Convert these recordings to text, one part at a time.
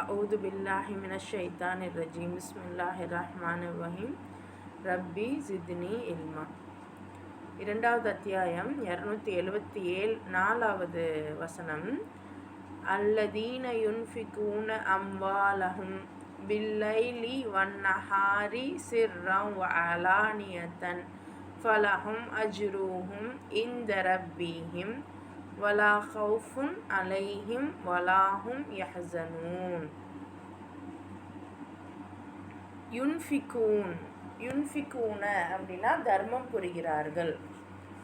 அஊது பில்லாஹி மினஷ் ஷைத்தானிர் ரஜீம். பிஸ்மில்லாஹிர் ரஹ்மானிர் ரஹீம். ரப்பி ஜித்னி இல்மா. 2வது அத்தியாயம் 277 4வது வசனம். அல்லதீன யுன்ஃபிகூன அம்வாலஹும் பில்லைலி வன்னஹாரி சிர்ரம் வ அலானியத்தன் ஃபலஹும் அஜ்ருஹும் இன்த ரப்பிஹிம் வலா ஹவுஃபுன் அலைஹிம் வலாஹும் யஹ்ஸனூன். யுன்ஃபிகூன அப்படின்னா தர்மம் புரிகிறார்கள்.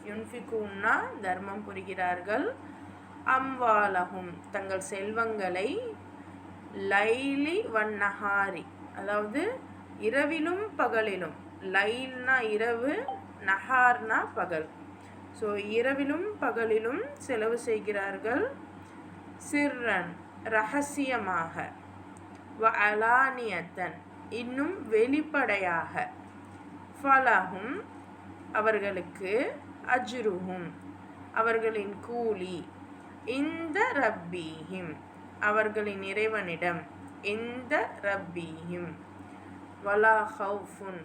யுன்ஃபிகூன்னா தர்மம் புரிகிறார்கள். அம்வாலஹும் தங்கள் செல்வங்களை, லைலி வன்னஹாரி அதாவது இரவிலும் பகலிலும். லைல்னா இரவு, நஹார்னா பகல். ஸோ இரவிலும் பகலிலும் செலவு செய்கிறார்கள். சிர்ரன் ரகசியமாக, வ அலானியத்தன் இன்னும் வெளிப்படையாக. ஃபலஹும் அவர்களுக்கு, அஜ்ருஹும் அவர்களின் கூலி, இந்த ரப்பீஹிம் அவர்களின் இறைவனிடம், இந்த ரப்பீஹிம் வலா ஹவுஃபுன்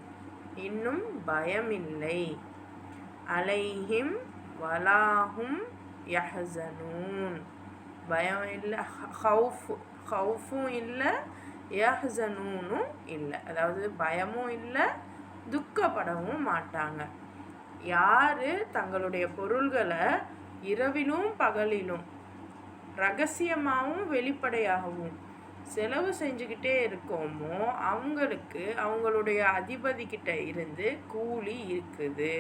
இன்னும் பயமில்லை, அலைஹிம் வலாஹும் யஹ்ஸனூன் பயம் இல்லை, ஹவுஃபும் இல்லை, யஹ்ஸனூனும் இல்லை. அதாவது பயமும் இல்லை, துக்கப்படவும் மாட்டாங்க. யார் தங்களுடைய பொருள்களை இரவிலும் பகலிலும் ரகசியமாகவும் வெளிப்படையாகவும் செலவு செஞ்சுக்கிட்டே இருக்கோமோ அவங்களுக்கு அவங்களுடைய அதிபதிக்கிட்ட இருந்து கூலி இருக்குது.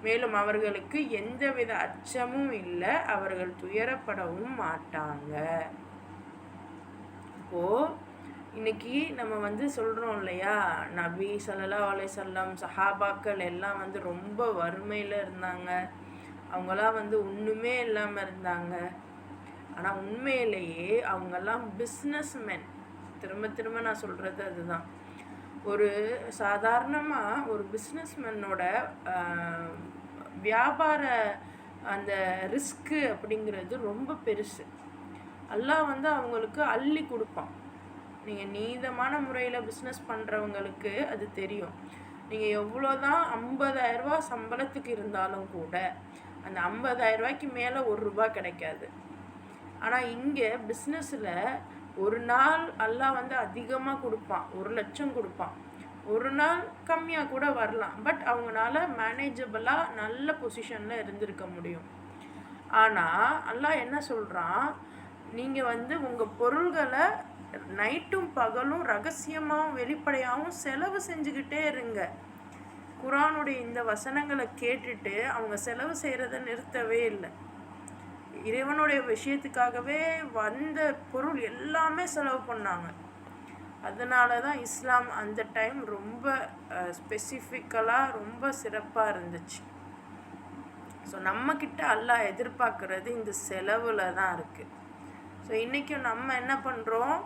மேலும் அவர்களுக்கு எந்தவித அச்சமும் இல்லை, அவர்கள் துயரப்படவும் மாட்டாங்க. இப்போது இன்னைக்கு நம்ம சொல்கிறோம் இல்லையா, நபி ஸல்லல்லாஹு அலைஹி வஸல்லம் சஹாபாக்கள் எல்லாம் ரொம்ப வறுமையில் இருந்தாங்க. அவங்களாம் ஒன்றுமே இல்லாமல் இருந்தாங்க. ஆனால் உண்மையிலேயே அவங்கெல்லாம் பிஸ்னஸ்மேன். திரும்ப திரும்ப நான் சொல்கிறது அதுதான். ஒரு சாதாரணமாக ஒரு பிஸ்னஸ்மேனோட வியாபார அந்த ரிஸ்க்கு அப்படிங்கிறது ரொம்ப பெருசு. அல்லாஹ் அவங்களுக்கு அள்ளி கொடுப்பான். நீங்கள் நீதமான முறையில் பிஸ்னஸ் பண்ணுறவங்களுக்கு அது தெரியும். நீங்கள் எவ்வளோதான் 50,000 ரூபா சம்பளத்துக்கு இருந்தாலும் கூட அந்த 50,000 ரூபாய்க்கு மேலே ₹1 கிடைக்காது. ஆனால் இங்கே பிஸ்னஸில் ஒரு நாள் அல்லாஹ் அதிகமாக கொடுப்பான், 1,00,000 கொடுப்பான். ஒரு நாள் கம்மியாக கூட வரலாம். பட் அவங்களால மேனேஜபிளாக நல்ல பொசிஷனில் இருந்திருக்க முடியும். ஆனால் அல்லாஹ் என்ன சொல்கிறான், நீங்கள் உங்கள் பொருள்களை நைட்டும் பகலும் ரகசியமாகவும் வெளிப்படையாகவும் செலவு செஞ்சுக்கிட்டே இருங்க. குர்ஆனுடைய இந்த வசனங்களை கேட்டுட்டு அவங்க செலவு செய்கிறத நிறுத்தவே இல்லை. இறைவனுடைய விஷயத்துக்காகவே வந்த பொருள் எல்லாமே செலவு பண்ணாங்க. அதனால தான் இஸ்லாம் அந்த டைம் ரொம்ப ஸ்பெசிஃபிக்கலாக ரொம்ப சிறப்பாக இருந்துச்சு. ஸோ நம்மக்கிட்ட அல்லாஹ் எதிர்பார்க்குறது இந்த செலவில் தான் இருக்குது. ஸோ இன்றைக்கும் நம்ம என்ன பண்ணுறோம்,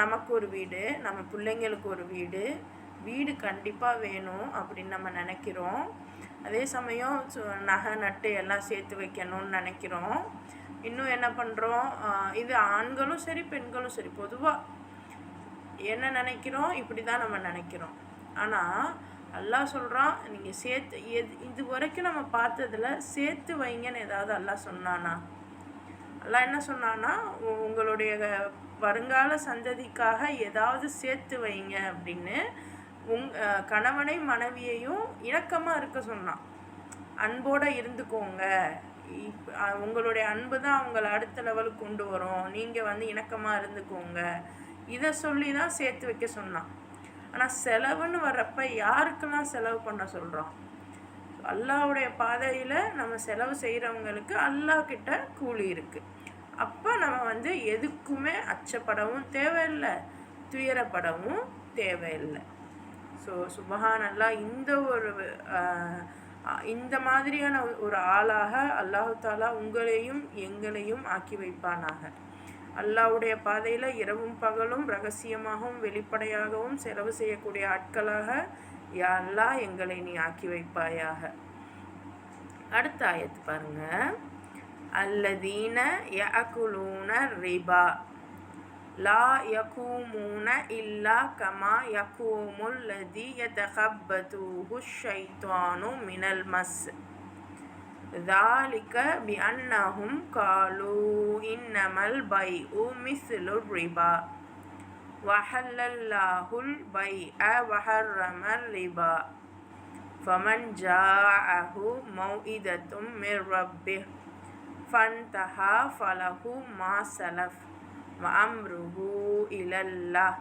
நமக்கு ஒரு வீடு, நம்ம பிள்ளைங்களுக்கு ஒரு வீடு கண்டிப்பாக வேணும் அப்படின்னு நம்ம நினைக்கிறோம். அதே சமயம் நகை நட்டு எல்லாம் சேர்த்து வைக்கணும்னு நினைக்கிறோம். இன்னும் என்ன பண்ணுறோம், இது ஆண்களும் சரி பெண்களும் சரி பொதுவாக என்ன நினைக்கிறோம், இப்படி தான் நம்ம நினைக்கிறோம். ஆனால் அல்லாஹ் சொல்கிறான், நீங்கள் சேர்த்து இது வரைக்கும் நம்ம பார்த்ததில் சேர்த்து வைங்கன்னு ஏதாவது அல்லாஹ் சொன்னானா? அல்லாஹ் என்ன சொன்னான்னா, உங்களுடைய வருங்கால சந்ததிக்காக ஏதாவது சேர்த்து வைங்க அப்படின்னு கணவனை மனைவியையும் இணக்கமாக இருக்க சொன்னான். அன்போடு இருந்துக்கோங்க, உங்களுடைய அன்பு தான் அவங்கள அடுத்த லெவலுக்கு கொண்டு வரும், நீங்கள் இணக்கமாக இருந்துக்கோங்க, இதை சொல்லி தான் சேர்த்து வைக்க சொன்னான். ஆனால் செலவுன்னு வர்றப்ப யாருக்கெல்லாம் செலவு பண்ண சொல்கிறோம்? அல்லாஹ்வுடைய பாதையில் நம்ம செலவு செய்கிறவங்களுக்கு அல்லாஹ்கிட்ட கூலி இருக்குது. அப்போ நம்ம எதுக்குமே அச்சப்படவும் தேவையில்லை, துயரப்படவும் தேவையில்லை. ஸோ சுப்ஹானல்லாஹ், இந்த மாதிரியான ஒரு ஆளாக அல்லாஹு தாலா உங்களையும் எங்களையும் ஆக்கி வைப்பானாக. அல்லாஹ்வுடைய பாதையில் இரவும் பகலும் ரகசியமாகவும் வெளிப்படையாகவும் செலவு செய்யக்கூடிய ஆட்களாக யா அல்லாஹ் எங்களை நீ ஆக்கி வைப்பாயாக. அடுத்த ஆயத்து பாருங்க. அல்லதீன யஅகுலூன ரிபா லா யகூமூன இல்லா கமா யகூமுல் லதி யதகப்பதுஹு ஷைத்தானு மினல் மஸ் ذَلِكَ بِأَنَّهُمْ قَالُوا إِنَّمَا الْبَيْعُ مِثْلُ الرِّبَا وَأَحَلَّ اللَّهُ الْبَيْعَ وَحَرَّمَ الرِّبَا فَمَنْ جَاءَهُ مَوْعِظَةٌ مِنْ رَبِّهِ فَانْتَهَى فَلَهُ مَا سَلَفَ وَأَمْرُهُ إِلَى اللَّهِ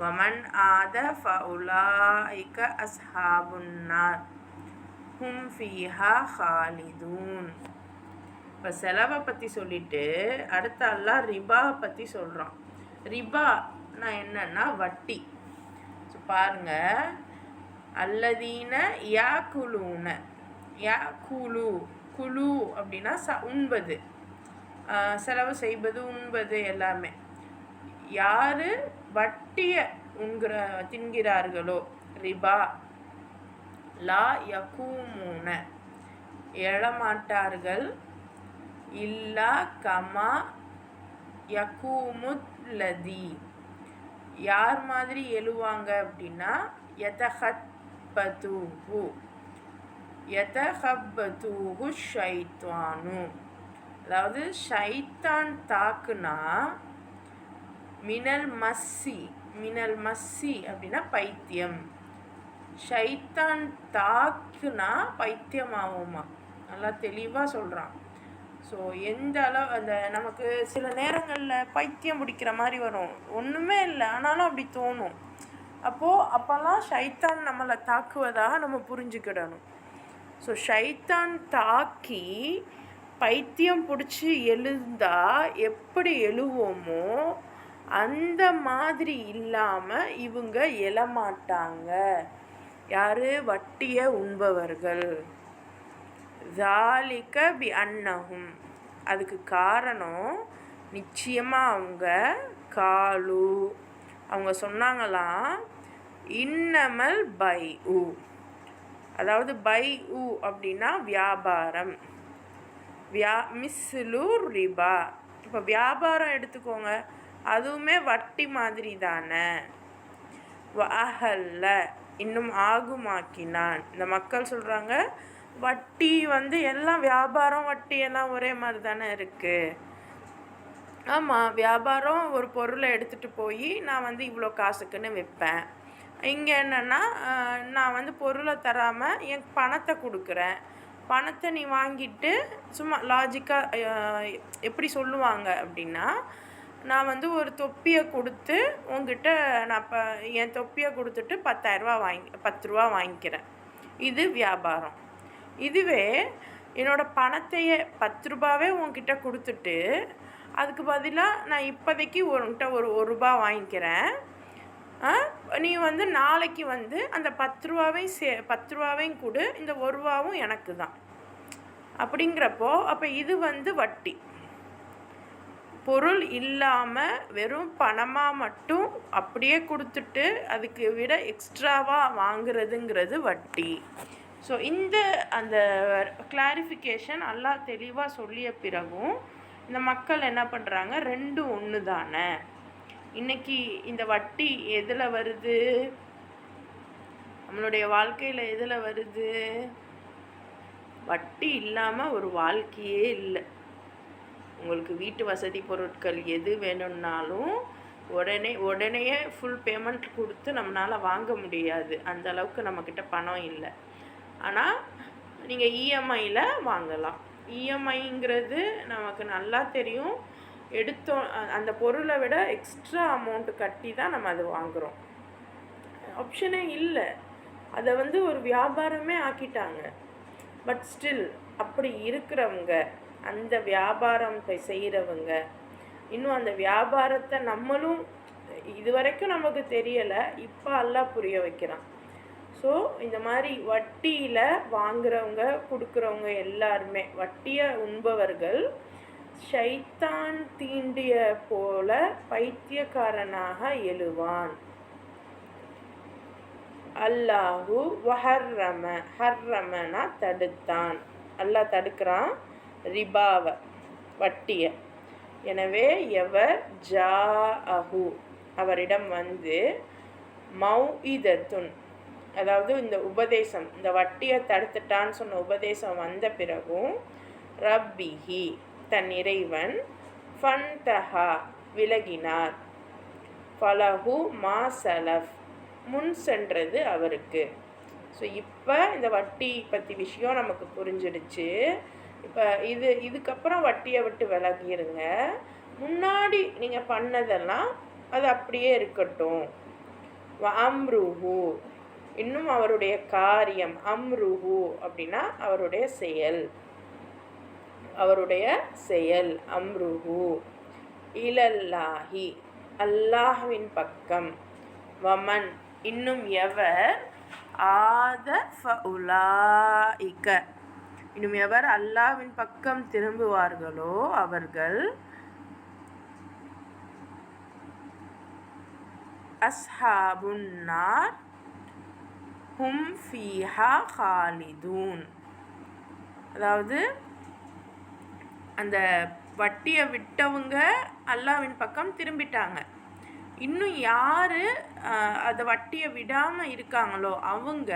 وَمَنْ عَادَ فَأُولَئِكَ أَصْحَابُ النَّارِ ஹும் ஃபீஹா ஹாலிதூன். இப்போ செலவை பற்றி சொல்லிட்டு அடுத்த அல்லாஹ் ரிபாவை பற்றி சொல்கிறான். ரிபானா என்னன்னா வட்டி. ஸோ பாருங்க, அல்லதீன யா குலூன, யா குலு, குலு அப்படின்னா உண்பது, செலவு செய்வது, உண்பது எல்லாமே. யார் வட்டியை தின்கிறார்களோ, ரிபா, லா யகூமூன எழமாட்டார்கள், இல்லா கமா யகூமுல்லதி யார் மாதிரி எழுவாங்க அப்படின்னா யதகப்பதுஹு ஷைத்தானு, அதாவது ஷைத்தான் தாக்குனா, மினல் மஸ்ஸி அப்படின்னா பைத்தியம். ஷைத்தான் தாக்குனா பைத்தியமாகுமா, நல்லா தெளிவாக சொல்கிறான். ஸோ எந்த அளவு அந்த நமக்கு சில நேரங்களில் பைத்தியம் பிடிக்கிற மாதிரி வரும், ஒன்றுமே இல்லை ஆனாலும் அப்படி தோணும். அப்போல்லாம் ஷைத்தான் நம்மளை தாக்குவதாக நம்ம புரிஞ்சுக்கிடணும். ஸோ ஷைத்தான் தாக்கி பைத்தியம் பிடிச்சி எழுந்தால் எப்படி எழுவோமோ அந்த மாதிரி இல்லாமல் இவங்க எழமாட்டாங்க. யார்? வட்டியை உண்பவர்கள். ذَلِكَ بِأَنَّهُمْ, அதுக்கு காரணம் நிச்சயமாக அவங்க சொன்னாங்களாம், இன்னமல் பைஉ, அதாவது பைஉ அப்படின்னா வியாபாரம், மிஸ்லு ரிபா. இப்போ வியாபாரம் எடுத்துக்கோங்க, அதுவுமே வட்டி மாதிரி தானே. வஅஹல்ல, இன்னும் ஆகுமாக்கினான். இந்த மக்கள் சொல்கிறாங்க வட்டி எல்லாம் வியாபாரம் வட்டி எல்லாம் ஒரே மாதிரி தானே இருக்குது. ஆமாம், வியாபாரம் ஒரு பொருளை எடுத்துகிட்டு போய் நான் இவ்வளோ காசுக்குன்னு விற்பேன். இங்கே என்னென்னா நான் பொருளை தராமல் என் பணத்தை கொடுக்குறேன். பணத்தை நீ வாங்கிட்டு சும்மா லாஜிக்காக எப்படி சொல்லுவாங்க அப்படின்னா, நான் ஒரு தொப்பியை கொடுத்து உங்ககிட்ட நான் என் தொப்பியை கொடுத்துட்டு 10 ரூபா வாங்கிக்கிறேன். இது வியாபாரம். இதுவே என்னோடய பணத்தையே 10 ரூபாவே உங்ககிட்ட கொடுத்துட்டு அதுக்கு பதிலாக நான் இப்போதைக்கு உங்ககிட்ட ஒரு ரூபா வாங்கிக்கிறேன், நீ நாளைக்கு அந்த 10 ரூபாவையும் கொடு, இந்த 1 ரூபாவும் எனக்கு தான் அப்படிங்கிறப்போ அப்போ இது வட்டி. பொருள் இல்லாமல் வெறும் பணமாக மட்டும் அப்படியே கொடுத்துட்டு அதுக்கு விட எக்ஸ்ட்ராவாக வாங்குறதுங்கிறது வட்டி. ஸோ அந்த கிளாரிஃபிகேஷன் எல்லாம் தெளிவாக சொல்லிய பிறகும் இந்த மக்கள் என்ன பண்ணுறாங்க, ரெண்டும் ஒன்று தானே. இன்றைக்கி இந்த வட்டி எதில் வருது? நம்மளுடைய வாழ்க்கையில் எதில் வருது? வட்டி இல்லாமல் ஒரு வாழ்க்கையே இல்லை. உங்களுக்கு வீட்டு வசதி பொருட்கள் எது வேணும்னாலும் உடனேயே ஃபுல் பேமெண்ட் கொடுத்து நம்மளால் வாங்க முடியாது, அந்த அளவுக்கு நம்மக்கிட்ட பணம் இல்லை. ஆனால் நீங்கள் இஎம்ஐயில் வாங்கலாம். இஎம்ஐங்கிறது நமக்கு நல்லா தெரியும், எடுத்தோம் அந்த பொருளை விட எக்ஸ்ட்ரா அமௌண்ட்டு கட்டி தான் நம்ம அது வாங்குகிறோம். ஆப்ஷனே இல்லை. அதை ஒரு வியாபாரமே ஆக்கிட்டாங்க. பட் ஸ்டில் அப்படி இருக்கிறவங்க, அந்த வியாபாரம் செய்கிறவங்க, இன்னும் அந்த வியாபாரத்தை நம்மளும் இது வரைக்கும் நமக்கு தெரியலை, இப்போ எல்லாம் புரிய வைக்கிறான். ஸோ இந்த மாதிரி வட்டியில் வாங்குறவங்க கொடுக்குறவங்க எல்லாருமே வட்டியை உண்பவர்கள் ஷைத்தான் தீண்டிய போல பைத்தியக்காரனாக எழுவான். அல்லாஹு ஹர்ரமனா தடுத்தான், அல்லாஹ் தடுக்கிறான் ரிபாவை, வட்டியை. எனவே எவர் ஜாஅஹு அவரிடம் வந்து மௌஇதத்துன் அதாவது இந்த உபதேசம், இந்த வட்டியை தடுத்துட்டான்னு சொன்ன உபதேசம் வந்த பிறகும் ரப்பிஹி தன் இறைவன் ஃபன்தஹா விலகினார், ஃபலஹு மா சலஃப் முன் சென்றது அவருக்கு. ஸோ இப்போ இந்த வட்டி பற்றி விஷயம் நமக்கு புரிஞ்சிடுச்சு. இப்போ இதுக்கப்புறம் வட்டியை விட்டு விலகிருங்க. முன்னாடி நீங்கள் பண்ணதெல்லாம் அது அப்படியே இருக்கட்டும். அம்ருஹு இன்னும் அவருடைய காரியம், அம்ருஹு அப்படின்னா அவருடைய செயல் அம்ருஹு இலல்லாஹி அல்லாஹ்வின் பக்கம், வமன் இன்னும் எவர் ஆத ஃபஉலாயிக இன்னும் எவர் அல்லாஹ்வின் பக்கம் திரும்புவார்களோ அவர்கள் அஸ்ஹாபுன்னார் ஹும் ஃபீஹா ஹாலிதூன். அதாவது அந்த வட்டியை விட்டவங்க அல்லாஹ்வின் பக்கம் திரும்பிட்டாங்க. இன்னும் யார் அந்த வட்டியை விடாமல் இருக்காங்களோ அவங்க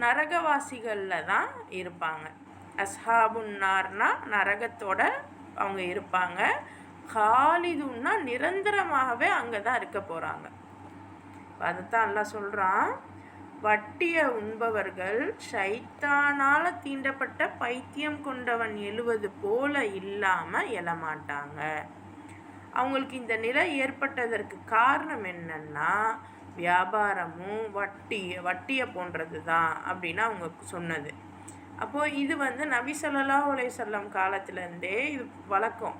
நரகவாசிகளில் தான் இருப்பாங்க. அஸ்ஹாபுன்னார்னா நரகத்தோட அவங்க இருப்பாங்க. ஹாலிதுன்னா நிரந்தரமாகவே அங்கே தான் இருக்க போகிறாங்க. அதைத்தான் அல்லாஹ் சொல்கிறான், வட்டியை உண்பவர்கள் ஷைத்தானால் தீண்டப்பட்ட பைத்தியம் கொண்டவன் எழுவது போல இல்லாமல் எழமாட்டாங்க. அவங்களுக்கு இந்த நிலை ஏற்பட்டதற்கு காரணம் என்னன்னா வியாபாரமும் வட்டியை போன்றது தான் அப்படின்னு அவங்க சொன்னது. அப்போது இது வந்து நபி ஸல்லல்லாஹு அலைஹி வஸல்லம் காலத்துலேருந்தே இது வழக்கம்.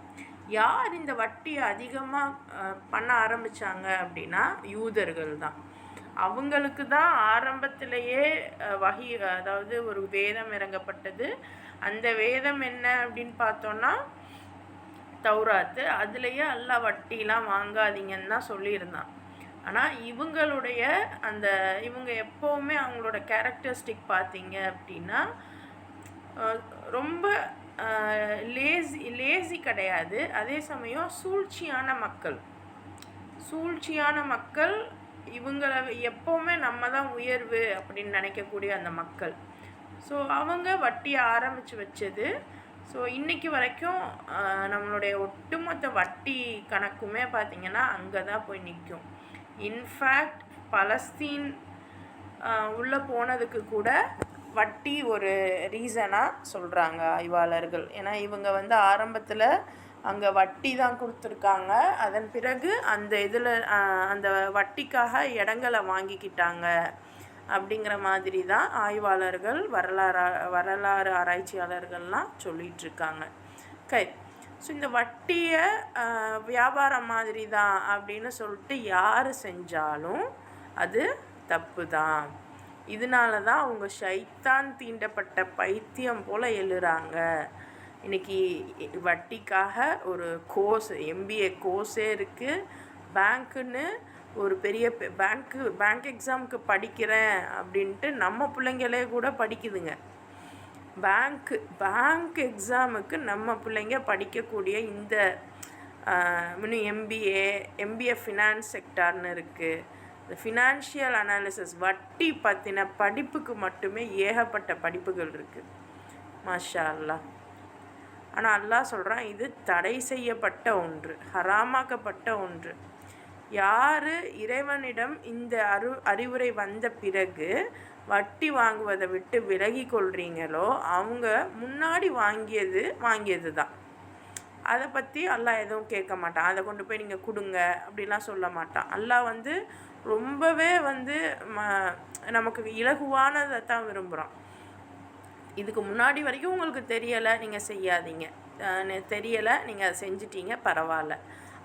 யார் இந்த வட்டியை அதிகமாக பண்ண ஆரம்பித்தாங்க அப்படின்னா யூதர்கள் தான். அவங்களுக்கு தான் ஆரம்பத்திலேயே வஹி அதாவது ஒரு வேதம் இறங்கப்பட்டது. அந்த வேதம் என்ன அப்படின்னு பார்த்தோன்னா தௌராத்து. அதுலேயே அல்லாஹ் வட்டிலாம் வாங்காதீங்கன்னு தான் சொல்லியிருந்தான். ஆனால் இவங்களுடைய இவங்க எப்போவுமே அவங்களோட கேரக்டரிஸ்டிக் பார்த்தீங்க அப்படின்னா ரொம்ப லேசி கிடையாது, அதே சமயம் சூழ்ச்சியான மக்கள். இவங்களை எப்போவுமே நம்ம தான் உயர்வு அப்படின்னு நினைக்கக்கூடிய அந்த மக்கள். ஸோ அவங்க வட்டியை ஆரம்பித்து வச்சது. ஸோ இன்றைக்கி வரைக்கும் நம்மளுடைய ஒட்டுமொத்த வட்டி கணக்குமே பார்த்திங்கன்னா அங்கே தான் போய் நிற்கும். இன்ஃபேக்ட் பலஸ்தீன் உள்ளே போனதுக்கு கூட வட்டி ஒரு ரீசனாக சொல்கிறாங்க ஆய்வாளர்கள். ஏன்னா இவங்க வந்து ஆரம்பத்தில் அங்கே வட்டி தான் கொடுத்துருக்காங்க, அதன் பிறகு அந்த வட்டிக்காக இடங்களை வாங்கிக்கிட்டாங்க அப்படிங்கிற மாதிரி தான் ஆய்வாளர்கள் வரலாறு ஆராய்ச்சியாளர்கள்லாம் சொல்லிகிட்ருக்காங்க. ஸோ இந்த வட்டியை வியாபாரம் மாதிரி தான் அப்படின்னு சொல்லிட்டு யார் செஞ்சாலும் அது தப்பு தான். இதனால தான் அவங்க ஷைத்தான் தீண்டப்பட்ட பைத்தியம் போல் எழுறாங்க. இன்றைக்கி வட்டிக்காக ஒரு MBA கோர்ஸே இருக்குது. பேங்க்குன்னு ஒரு பெரிய பேங்க் எக்ஸாமுக்கு படிக்கிறேன் அப்படின்ட்டு நம்ம பிள்ளைங்களே கூட படிக்குதுங்க. பேங்க் எக்ஸாமுக்கு நம்ம பிள்ளைங்க படிக்கக்கூடிய இந்த இன்னும் MBA ஃபினான்ஸ் செக்டார்னு இருக்குது. இந்த ஃபினான்ஷியல் அனாலிசிஸ் வட்டி பற்றின படிப்புக்கு மட்டுமே ஏகப்பட்ட படிப்புகள் இருக்குது. மாஷா அல்லாஹ். ஆனால் அல்லாஹ் சொல்கிறான், இது தடை செய்யப்பட்ட ஒன்று, ஹராமாக்கப்பட்ட ஒன்று. யார் இறைவனிடம் இந்த அறிவுரை வந்த பிறகு வட்டி வாங்குவதை விட்டு விலகி கொள்கிறீங்களோ அவங்க முன்னாடி வாங்கியது தான். அதை பற்றி அல்லாஹ் எதுவும் கேட்க மாட்டான். அதை கொண்டு போய் நீங்கள் கொடுங்க அப்படிலாம் சொல்ல மாட்டான். அல்லாஹ் வந்து ரொம்பவே வந்து நமக்கு இலகுவானதை தான் விரும்புகிறான். இதுக்கு முன்னாடி வரைக்கும் உங்களுக்கு தெரியலை, நீங்கள் செய்யாதீங்க. தெரியலை, நீங்கள் அதை செஞ்சிட்டீங்க, பரவாயில்ல,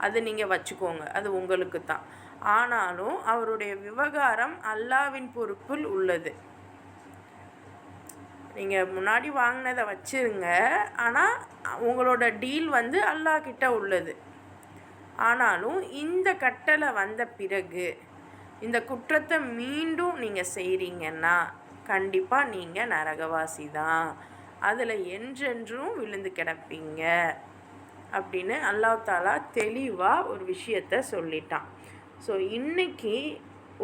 அது நீங்கள் வச்சுக்கோங்க, அது உங்களுக்கு தான். ஆனாலும் அவருடைய விவகாரம் அல்லாஹ்வின் பொறுப்பில் உள்ளது. நீங்கள் முன்னாடி வாங்கினதை வச்சுருங்க, ஆனால் உங்களோட டீல் வந்து அல்லாஹ் கிட்ட உள்ளது. ஆனாலும் இந்த கட்டளை வந்த பிறகு இந்த குற்றத்தை மீண்டும் நீங்கள் செய்கிறீங்கன்னா கண்டிப்பாக நீங்கள் நரகவாசி தான், அதில் என்றென்றும் விழுந்து கிடப்பீங்க அப்படின்னு அல்லாஹ் தாலா தெளிவாக ஒரு விஷயத்த சொல்லிட்டான். ஸோ இன்றைக்கி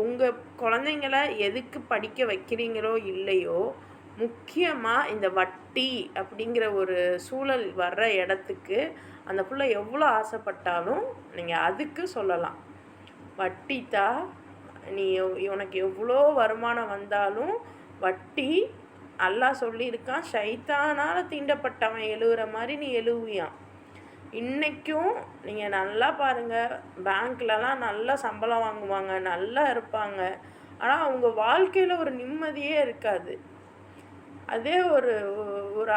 உங்கள் குழந்தைங்கள எதுக்கு படிக்க வைக்கிறீங்களோ இல்லையோ, முக்கியமாக இந்த வட்டி அப்படிங்கிற ஒரு சூழல் வர்ற இடத்துக்கு அந்த புள்ள எவ்வளோ ஆசைப்பட்டாலும் நீங்கள் அதுக்கு சொல்லலாம், வட்டித்தா, நீ உனக்கு எவ்வளோ வருமானம் வந்தாலும் வட்டி அல்லாஹ் சொல்லியிருக்கான், ஷைத்தானால் தீண்டப்பட்டவன் எழுவுற மாதிரி நீ எழுவியான். இன்றைக்கும் நீங்கள் நல்லா பாருங்கள், பேங்க்லலாம் நல்லா சம்பளம் வாங்குவாங்க, நல்லா இருப்பாங்க. ஆனால் அவங்க வாழ்க்கையில் ஒரு நிம்மதியே இருக்காது. அதே ஒரு ஒரு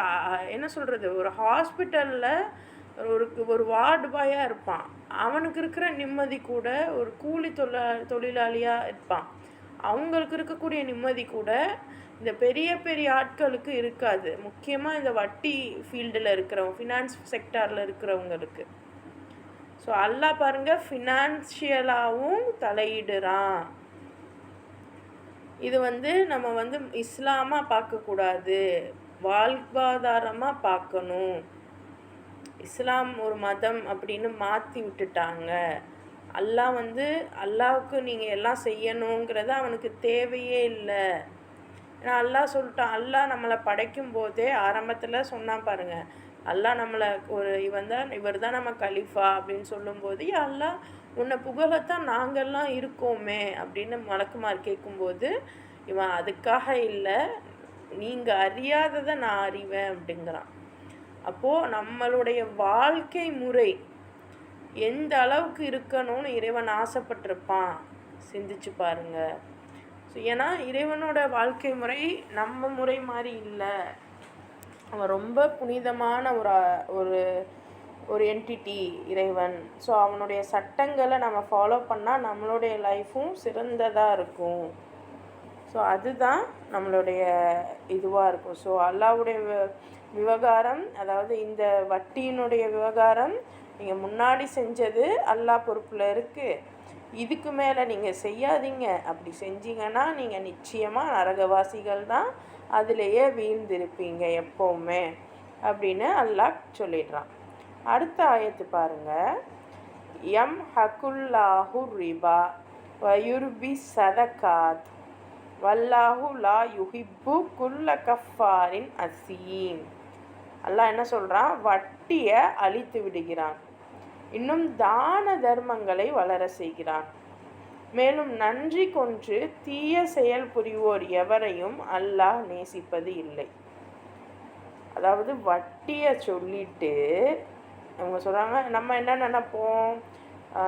என்ன சொல்கிறது, ஒரு ஹாஸ்பிட்டலில் ஒரு வார்டு பாயாக இருப்பான், அவனுக்கு இருக்கிற நிம்மதி கூட ஒரு கூலி தொழிலாளியாக இருப்பான், அவங்களுக்கு இருக்கக்கூடிய நிம்மதி கூட இந்த பெரிய பெரிய ஆட்களுக்கு இருக்காது. முக்கியமாக இந்த வட்டி ஃபீல்டில் இருக்கிறவங்க, ஃபினான்ஸ் செக்டாரில் இருக்கிறவங்களுக்கு. ஸோ அல்லாஹ் பாருங்கள், ஃபினான்ஷியலாகவும் தலையிடுறான். இது நம்ம இஸ்லாமாக பார்க்கக்கூடாது, வாழ்வாதாரமாக பார்க்கணும். இஸ்லாம் ஒரு மதம் அப்படின்னு மாற்றி விட்டுட்டாங்க. அல்லாஹ் அல்லாஹ்வுக்கு நீங்கள் எல்லாம் செய்யணுங்கிறது அவனுக்கு தேவையே இல்லை. ஏன்னா அல்லாஹ் சொல்லிட்டான், அல்லாஹ் நம்மளை படைக்கும் போதே ஆரம்பத்தில் சொன்னான் பாருங்கள், அல்லாஹ் நம்மளை இவர் தான் நம்ம கலிஃபா அப்படின்னு சொல்லும்போது, அல்லாஹ் உன்னை புகழத்தான் நாங்கள்லாம் இருக்கோமே அப்படின்னு மலக்குமார் கேட்கும்போது, இவன் அதுக்காக இல்லை, நீங்கள் அறியாததை நான் அறிவேன் அப்படிங்கிறான். அப்போது நம்மளுடைய வாழ்க்கை முறை எந்த அளவுக்கு இருக்கணும்னு இறைவன் ஆசைப்பட்டிருப்பான், சிந்திச்சு பாருங்கள். ஸோ ஏன்னா இறைவனோட வாழ்க்கை முறை நம்ம முறை மாதிரி இல்லை. அவன் ரொம்ப புனிதமான ஒரு ஒரு என்டிட்டி இறைவன். ஸோ அவனுடைய சட்டங்களை நம்ம ஃபாலோ பண்ணால் நம்மளுடைய லைஃப்பும் சிறந்ததாக இருக்கும். ஸோ அதுதான் நம்மளுடைய இதுவாக இருக்கும். ஸோ அல்லாஹ்வுடைய விவகாரம், அதாவது இந்த வட்டியினுடைய விவகாரம் நீங்கள் முன்னாடி செஞ்சது அல்லாஹ் பொறுப்பில் இருக்குது. இதுக்கு மேலே நீங்கள் செய்யாதீங்க. அப்படி செஞ்சீங்கன்னா நீங்கள் நிச்சயமாக நரகவாசிகள் தான், அதிலேயே வீழ்ந்திருப்பீங்க எப்போவுமே அப்படின்னு அல்லாஹ் சொல்லிடுறான். அடுத்த ஆயத்து பாருங்கள், எம் ஹகுல்லாஹு ரிபா வயுர்பி சதகாத் வல்லாஹு லா யுஹிப்பு குல்ல கஃபாரின் அசீம். அல்லாஹ் என்ன சொல்கிறான், வட்டியை அழித்து விடுகிறான், இன்னும் தான தர்மங்களை வளர செய்கிறான், மேலும் நன்றி கொன்று தீய செயல் புரிவோர் எவரையும் அல்லாஹ் நேசிப்பது இல்லை. அதாவது வட்டியை சொல்லிட்டு அவங்க சொல்கிறாங்க, நம்ம என்ன நினைப்போம்,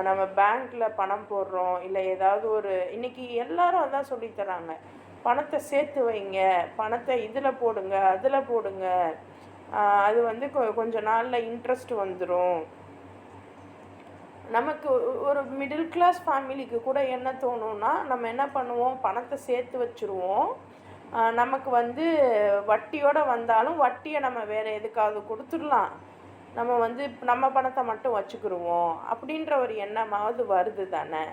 நம்ம பேங்க்கில் பணம் போடுறோம், இல்லை ஏதாவது இன்றைக்கி எல்லாரும் அதான் சொல்லித்தராங்க, பணத்தை சேர்த்து வைங்க, பணத்தை இதில் போடுங்க அதில் போடுங்க, அது கொஞ்ச நாளில் இன்ட்ரெஸ்ட் வந்துடும். நமக்கு ஒரு மிடில் கிளாஸ் ஃபேமிலிக்கு கூட என்ன தோணும்னா, நம்ம என்ன பண்ணுவோம், பணத்தை சேர்த்து வச்சுருவோம், நமக்கு வட்டியோடு வந்தாலும் வட்டியை நம்ம வேறு எதுக்காவது கொடுத்துடலாம், நம்ம பணத்தை மட்டும் வச்சுக்கிடுவோம் அப்படின்ற ஒரு எண்ணமாவது வருது தானே.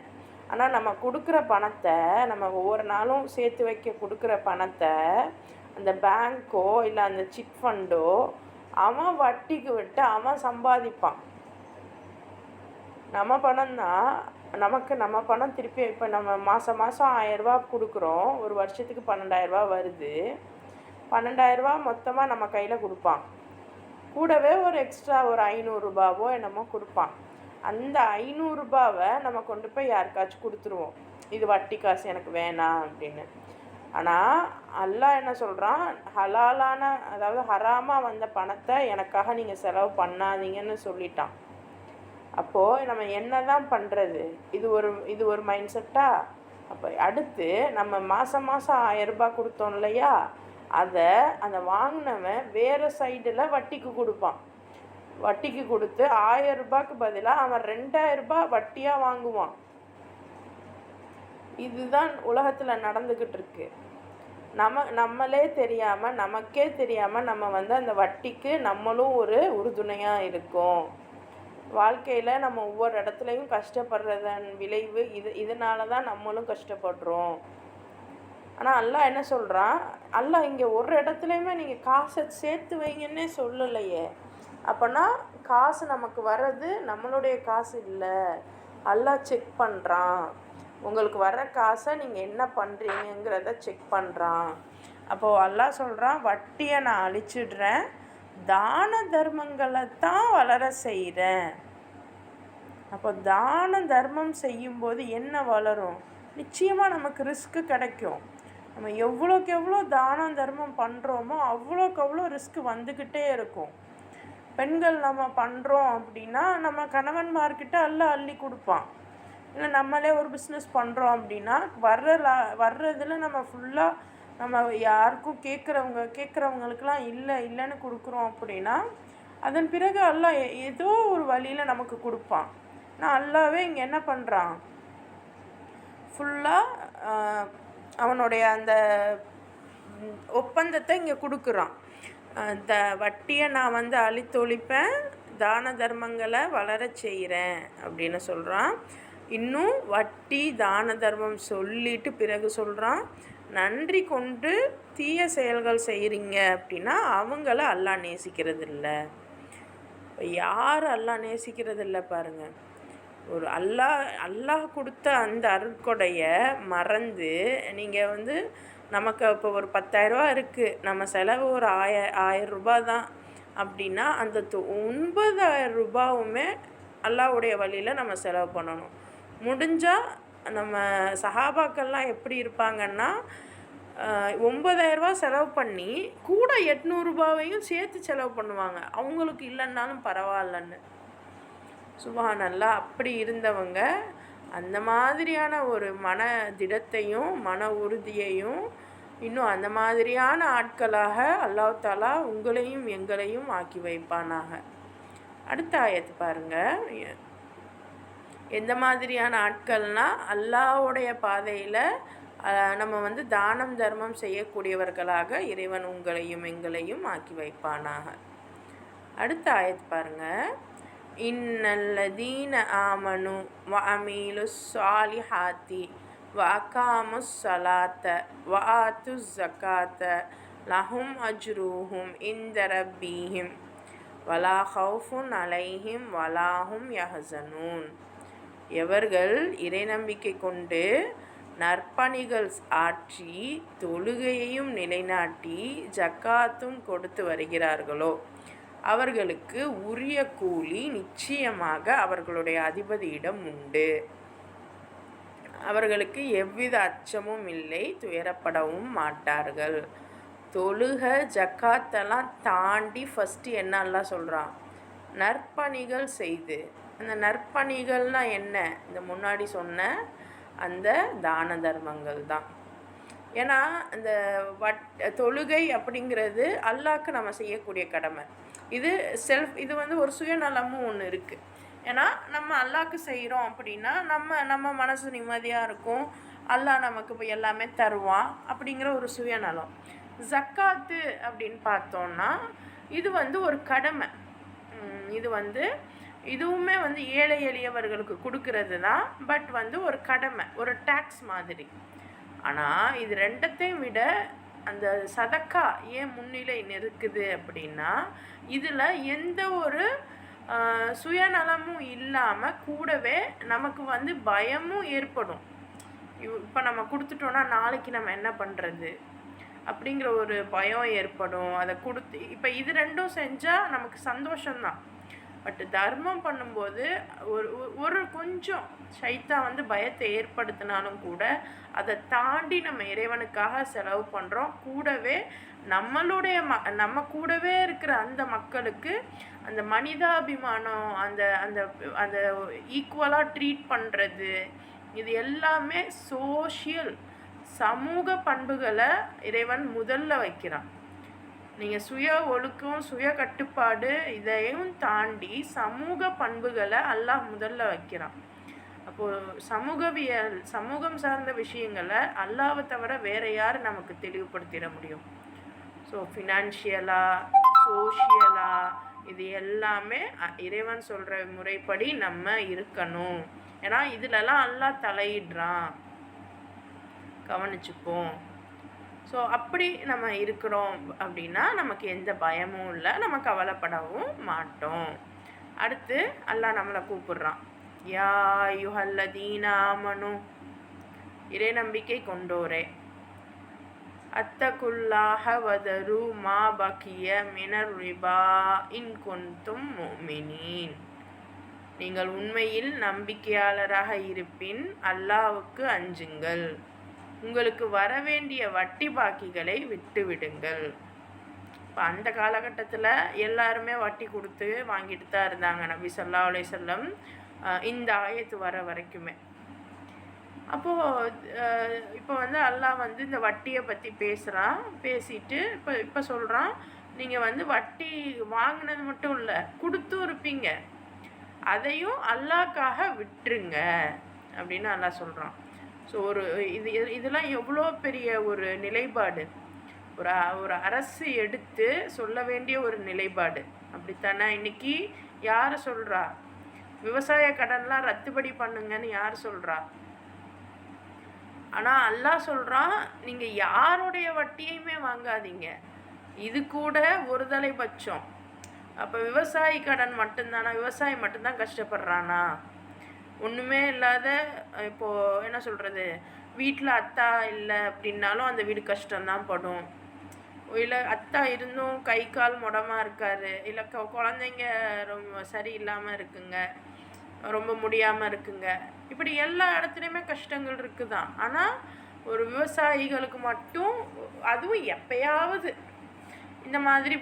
ஆனால் நம்ம கொடுக்குற பணத்தை, நம்ம ஒவ்வொரு நாளும் சேர்த்து வைக்க கொடுக்குற பணத்தை அந்த பேங்க்கோ இல்லை அந்த சிட் ஃபண்டோ அவன் வட்டிக்கு விட்டு அவன் சம்பாதிப்பான். நம்ம பணம் தான் நம்ம பணம் திருப்பி, இப்போ நம்ம மாதம் 1000 ரூபா கொடுக்குறோம், ஒரு வருஷத்துக்கு 12,000 ரூபா வருது, 12,000 ரூபா மொத்தமாக நம்ம கையில் கொடுப்பான், கூடவே ஒரு எக்ஸ்ட்ரா ஒரு 500 ரூபாவோ என்னமோ கொடுப்பான். அந்த 500 ரூபாவை நம்ம கொண்டு போய் யாருக்காச்சும் கொடுத்துருவோம், இது வட்டி காசு எனக்கு வேணாம் அப்படின்னு. ஆனால் அல்லாஹ் என்ன சொல்கிறான், ஹலாலான, அதாவது ஹராமாக வந்த பணத்தை எனக்காக நீங்கள் செலவு பண்ணாதீங்கன்னு சொல்லிட்டான். அப்போது நம்ம என்ன தான் பண்ணுறது, இது ஒரு மைண்ட் செட்டா. அப்போ அடுத்து நம்ம மாதம் 1000 ரூபாய் கொடுத்தோம் இல்லையா, அதை அந்த வாங்கினவன் வேறு சைடில் வட்டிக்கு கொடுப்பான். வட்டிக்கு கொடுத்து 1000 ரூபாய்க்கு பதிலாக அவன் 2000 ரூபாய் வட்டியாக வாங்குவான். இதுதான் உலகத்தில் நடந்துக்கிட்டு இருக்கு. நம்மளே தெரியாமல், நமக்கே தெரியாமல் நம்ம அந்த வட்டிக்கு நம்மளும் ஒரு உறுதுணையாக இருக்கோம். வாழ்க்கையில் நம்ம ஒவ்வொரு இடத்துலையும் கஷ்டப்படுறதன் விளைவு இதனால தான் நம்மளும் கஷ்டப்படுறோம். ஆனால் அல்லாஹ் என்ன சொல்கிறான், அல்லாஹ் இங்கே ஒரு இடத்துலையுமே நீங்கள் காசை சேர்த்து வைங்கன்னே சொல்லலையே. அப்போனா காசு நமக்கு வர்றது நம்மளுடைய காசு இல்லை, அல்லாஹ் செக் பண்ணுறான். உங்களுக்கு வர்ற காசை நீங்கள் என்ன பண்ணுறீங்கிறத செக் பண்ணுறான். அப்போது அல்லாஹ் சொல்கிறான், வட்டியை நான் அழிச்சிடுறேன், தான தர்மங்களை தான் வளர செய்கிறேன். அப்போ தான தர்மம் செய்யும்போது என்ன வளரும்? நிச்சயமாக நமக்கு ரிஸ்க்கு கிடைக்கும். நம்ம எவ்வளோக்கு எவ்வளோ தானம் தர்மம் பண்ணுறோமோ அவ்வளோக்கு அவ்வளோ ரிஸ்க்கு வந்துக்கிட்டே இருக்கும். பெண்கள் நம்ம பண்ணுறோம் அப்படின்னா நம்ம கணவன்மார்கிட்ட அள்ளி கொடுப்பான். இல்லை நம்மளே ஒரு பிஸ்னஸ் பண்ணுறோம் அப்படின்னா வர்றதில் நம்ம ஃபுல்லாக நம்ம யாருக்கும் கேட்குறவங்களுக்கெல்லாம் இல்லைன்னு கொடுக்குறோம் அப்படின்னா அதன் பிறகு அல்லாஹ் ஏதோ ஒரு வழியில் நமக்கு கொடுப்பான். நான் அல்லாவே இங்கே என்ன பண்ணுறான், ஃபுல்லாக அவனுடைய அந்த ஒப்பந்தத்தை இங்கே கொடுக்குறான். வட்டியை நான் அழித்தொழிப்பேன், தான தர்மங்களை வளர செய்கிறேன் அப்படின்னு சொல்கிறான். இன்னும் வட்டி தான தர்மம் சொல்லிட்டு பிறகு சொல்கிறான், நன்றி கொண்டு தீய செயல்கள் செய்கிறீங்க அப்படின்னா அவங்கள அல்லாஹ் நேசிக்கிறது இல்லை. யார் அல்லாஹ் நேசிக்கிறது இல்லை பாருங்கள். ஒரு அல்லாஹ் கொடுத்த அந்த அருட்கொடைய மறந்து நீங்கள் நமக்கு இப்போ ஒரு 10,000 இருக்குது, நம்ம செலவு ஒரு 1000 ரூபாய் தான் அப்படின்னா அந்த 9,000 ரூபாவுமே அல்லாஹ்வுடைய வழியில் நம்ம செலவு பண்ணணும். முடிஞ்சால் நம்ம சஹாபாக்கள்லாம் எப்படி இருப்பாங்கன்னா 9,000 ரூபா செலவு பண்ணி கூட 800 ரூபாவையும் சேர்த்து செலவு பண்ணுவாங்க, அவங்களுக்கு இல்லைன்னாலும் பரவாயில்லன்னு. சுப்ஹானல்லாஹ். அப்படி இருந்தவங்க அந்த மாதிரியான ஒரு மன திடத்தையும் மன உறுதியையும் இன்னும் அந்த மாதிரியான ஆட்களாக அல்லாஹ் தஆலா உங்களையும் எங்களையும் ஆக்கி வைப்பானாக. அடுத்த ஆயத்து பாருங்கள். எந்த மாதிரியான ஆட்கள்னால் அல்லாஹ்வுடைய பாதையில் நம்ம தானம் தர்மம் செய்யக்கூடியவர்களாக இறைவன் உங்களையும் எங்களையும் ஆக்கி வைப்பானாக. அடுத்த ஆயத்து பாருங்கள். இன்னல்லதீன ஆமனு வ அமீலுஸ் ஸாலிஹாத்தி வ அகாமுஸ் ஸலாத்த வ ஆத்துஸ் ஸகாத்த லஹும் அஜ்ருஹும் இன்த ரப்பீஹிம் வலா ஹவுஃபுன் அலைஹிம் வலாஹும் யஹ்ஸனூன். எவர்கள் இறை நம்பிக்கை கொண்டு நற்பணிகள் ஆற்றி தொழுகையையும் நிலைநாட்டி ஜக்காத்தும் கொடுத்து வருகிறார்களோ அவர்களுக்கு உரிய கூலி நிச்சயமாக அவர்களுடைய அதிபதியிடம் உண்டு. அவர்களுக்கு எவ்வித அச்சமும் இல்லை, துயரப்படவும் மாட்டார்கள். தொழுக ஜக்காத்தெல்லாம் தாண்டி ஃபஸ்ட்டு என்னெல்லாம் சொல்கிறான், நற்பணிகள் செய்து. அந்த நற்பணிகள்னால் என்ன? இந்த முன்னாடி சொன்ன அந்த தான தர்மங்கள் தான். ஏன்னா அந்த தொழுகை அப்படிங்கிறது அல்லாஹ்க்கு நம்ம செய்யக்கூடிய கடமை. இது இது ஒரு சுயநலமும் ஒன்று இருக்குது. ஏன்னா நம்ம அல்லாஹ்க்கு செய்கிறோம் அப்படின்னா நம்ம மனசு நிம்மதியாக இருக்கும், அல்லாஹ் நமக்கு இப்போ எல்லாமே தருவான் அப்படிங்கிற ஒரு சுயநலம். ஜக்காத்து அப்படின்னு பார்த்தோன்னா இது ஒரு கடமை. இது இதுவுமே ஏழை எளியவர்களுக்கு கொடுக்கறது தான். பட் ஒரு கடமை, ஒரு டேக்ஸ் மாதிரி. ஆனால் இது ரெண்டத்தையும் விட அந்த சதக்கா ஏன் முன்னிலை நிற்குது அப்படின்னா இதில் எந்த ஒரு சுயநலமும் இல்லாமல் கூடவே நமக்கு பயமும் ஏற்படும். இப்போ நம்ம கொடுத்துட்டோன்னா நாளைக்கு நம்ம என்ன பண்ணுறது அப்படிங்கிற ஒரு பயம் ஏற்படும். அதை கொடுத்து இப்போ இது ரெண்டும் செஞ்சால் நமக்கு சந்தோஷம்தான். பட் தர்மம் பண்ணும்போது ஒரு கொஞ்சம் ஷைத்தான் பயத்தை ஏற்படுத்தினாலும் கூட அதை தாண்டி நம்ம இறைவனுக்காக செலவு பண்ணுறோம். கூடவே நம்மளுடைய நம்ம கூடவே இருக்கிற அந்த மக்களுக்கு அந்த மனிதாபிமானம், அந்த அந்த அந்த ஈக்குவலாக ட்ரீட் பண்ணுறது, இது எல்லாமே சமூக பண்புகளை இறைவன் முதல்ல வைக்கிறான். நீங்கள் சுய ஒழுக்கம், சுய கட்டுப்பாடு இதையும் தாண்டி சமூக பண்புகளை அல்லாஹ் முதல்ல வைக்கிறான். அப்போது சமூகம் சார்ந்த விஷயங்களை அல்லாஹ்வை தவிர வேறு யார் நமக்கு தெளிவுபடுத்திட முடியும்? ஸோ ஃபினான்ஷியலாக, சோஷியலாக இது எல்லாமே இறைவன் சொல்கிற முறைப்படி நம்ம இருக்கணும். ஏன்னா இதிலெல்லாம் அல்லாஹ் தலையிடுறான், கவனிச்சுப்போம். ஸோ அப்படி நம்ம இருக்கிறோம் அப்படின்னா நமக்கு எந்த பயமும் இல்லை, நம்ம கவலைப்படவும் மாட்டோம். அடுத்து அல்லாஹ் நம்மளை கூப்பிடுறான், யா யுஹல்லதீன ஆமனு, இறை நம்பிக்கை கொண்டோரே, அத்தகுல்லாஹ வதரு மா பக்கிய மினர் ரிபா இன் குன்தும் முஃமினீன். நீங்கள் உண்மையில் நம்பிக்கையாளராக இருப்பின் அல்லாஹ்வுக்கு அஞ்சுங்கள், உங்களுக்கு வரவேண்டிய வட்டி பாக்கிகளை விட்டுவிடுங்கள். இப்போ அந்த காலகட்டத்தில் எல்லாருமே வட்டி கொடுத்து வாங்கிட்டு தான் இருந்தாங்க, நபி ஸல்லல்லாஹு அலைஹி வஸல்லம் இந்த ஆயத்து வர வரைக்குமே. அப்போது இப்போ அல்லாஹ் இந்த வட்டியை பற்றி பேசுகிறான். பேசிட்டு இப்போ சொல்கிறான், நீங்கள் வட்டி வாங்கினது மட்டும் இல்லை, கொடுத்தும் இருப்பீங்க, அதையும் அல்லாஹ்க்காக விட்டுருங்க அப்படின்னு அல்லாஹ் சொல்கிறான். ஸோ இதெல்லாம் எவ்வளோ பெரிய ஒரு நிலைப்பாடு, ஒரு அரசு எடுத்து சொல்ல வேண்டிய ஒரு நிலைப்பாடு. அப்படித்தானே இன்னைக்கு யார் சொல்கிறா? விவசாய கடன்லாம் ரத்துபடி பண்ணுங்கன்னு யார் சொல்கிறா? ஆனால் அல்லாஹ் சொல்கிறான், நீங்கள் யாருடைய வட்டியுமே வாங்காதீங்க, இது கூட ஒரு தலைபட்சம். அப்போ விவசாயி கடன் மட்டும்தானா? விவசாயி மட்டும்தான் கஷ்டப்படுறானா? ஒன்றுமே இல்லாத, இப்போது என்ன சொல்கிறது, வீட்டில் அத்தா இல்லை அப்படின்னாலும் அந்த வீடு கஷ்டம்தான் படும். இல்லை அத்தா இருந்தும் கை கால் முடமாக இருக்காரு, இல்லை குழந்தைங்க ரொம்ப சரியில்லாமல் இருக்குங்க, ரொம்ப முடியாமல் இருக்குங்க, இப்படி எல்லா இடத்துலையுமே கஷ்டங்கள் இருக்குதான். ஆனால் ஒரு விவசாயிகளுக்கு மட்டும், அதுவும் எப்பயாவது இந்த மாதிரி